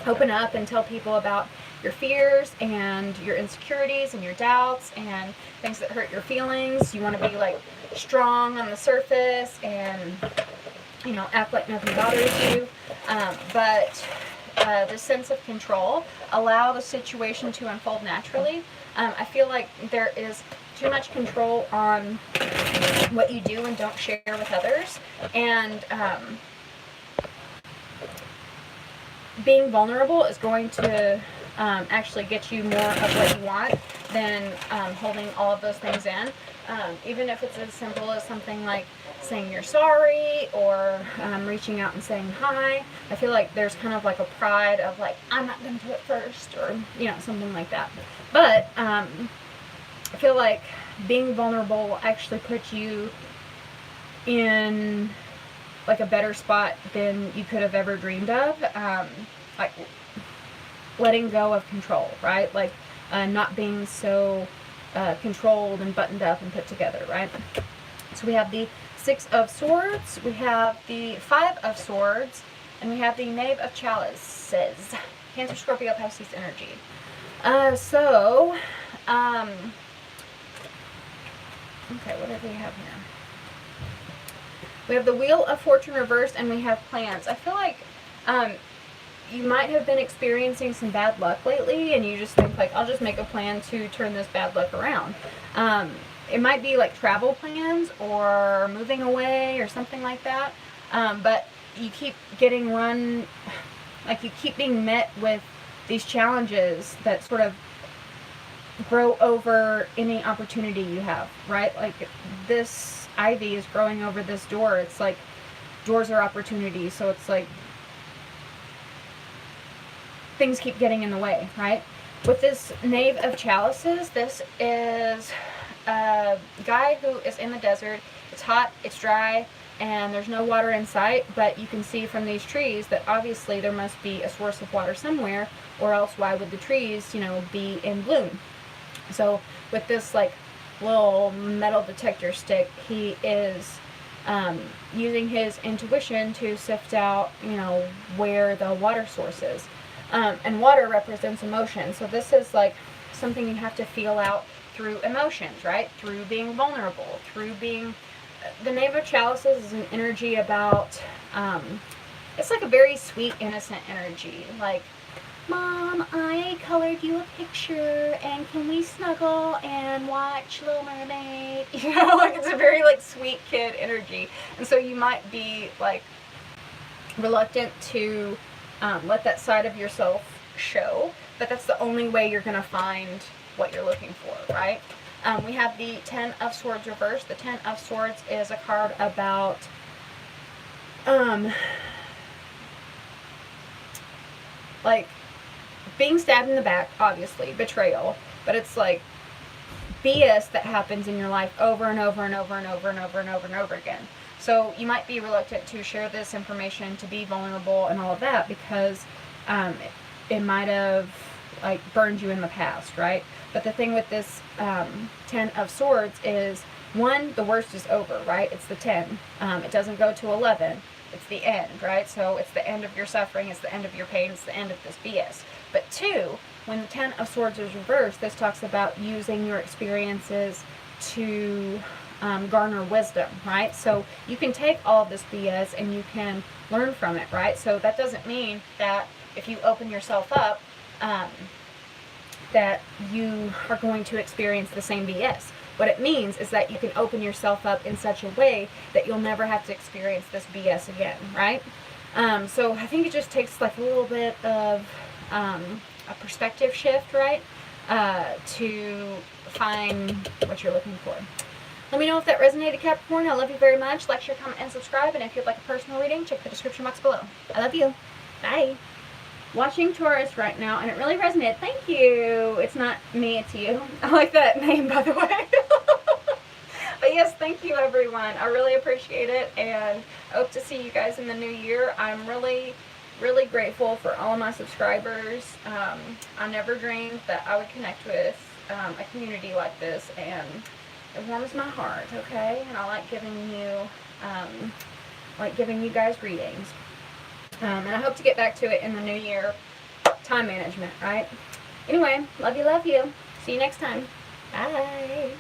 [SPEAKER 1] open up and tell people about your fears and your insecurities and your doubts and things that hurt your feelings. You want to be like strong on the surface and, you know, act like nothing bothers you. But the sense of control, allow the situation to unfold naturally. I feel like there is too much control on what you do and don't share with others. And being vulnerable is going to actually get you more of what you want than holding all of those things in. Even if it's as simple as something like saying you're sorry or reaching out and saying hi. I feel like there's kind of like a pride of like, I'm not going to do it first, or, you know, something like that. But I feel like being vulnerable will actually put you in like a better spot than you could have ever dreamed of. Like letting go of control, right? Like not being so controlled and buttoned up and put together, right? So we have the 6 of Swords, we have the 5 of Swords, and we have the Knave of Chalices. Cancer, Scorpio, Pisces energy. Okay, what do we have here? We have the Wheel of Fortune reversed, and we have plans. I feel like you might have been experiencing some bad luck lately, and you just think like, I'll just make a plan to turn this bad luck around. It might be like travel plans or moving away or something like that. But you keep getting like you keep being met with these challenges that sort of grow over any opportunity you have, right? Like this ivy is growing over this door. It's like doors are opportunities, so it's like things keep getting in the way, right? With this Knave of Chalices, this is a guy who is in the desert. It's hot, it's dry, and there's no water in sight, but you can see from these trees that obviously there must be a source of water somewhere, or else why would the trees, you know, be in bloom? So with this like little metal detector stick, he is using his intuition to sift out, you know, where the water source is. And water represents emotion. So this is like something you have to feel out through emotions, right? Through being vulnerable, through being... The Knave of Chalices is an energy about, it's like a very sweet, innocent energy. Like, Mom, I colored you a picture, and can we snuggle and watch Little Mermaid? You know, like it's a very like sweet kid energy. And so you might be like reluctant to let that side of yourself show, but that's the only way you're going to find what you're looking for, right? We have the 10 of Swords reversed. The 10 of Swords is a card about like being stabbed in the back, obviously, betrayal, but it's like BS that happens in your life over and over and over and over and over and over and over again. So you might be reluctant to share this information, to be vulnerable and all of that, because it might have like burned you in the past, right? But the thing with this 10 of Swords is, one, the worst is over, right? It's the 10. It doesn't go to 11. It's the end, right? So it's the end of your suffering. It's the end of your pain. It's the end of this BS. But two, when the 10 of Swords is reversed, this talks about using your experiences to garner wisdom, right? So you can take all of this BS and you can learn from it, right? So that doesn't mean that if you open yourself up, that you are going to experience the same BS. What it means is that you can open yourself up in such a way that you'll never have to experience this BS again, right? So I think it just takes like a little bit of a perspective shift, right? To find what you're looking for. Let me know if that resonated, Capricorn. I love you very much. Like, share, comment, and subscribe. And if you'd like a personal reading, check the description box below. I love you. Bye. Watching Taurus right now, and it really resonated. Thank you. It's not me, it's you. I like that name, by the way. But yes, thank you, everyone. I really appreciate it, and I hope to see you guys in the new year. I'm really, really grateful for all of my subscribers. I never dreamed that I would connect with a community like this, and it warms my heart, okay? And I like giving you guys readings. And I hope to get back to it in the new year. Time management, right? Anyway, love you, love you. See you next time. Bye.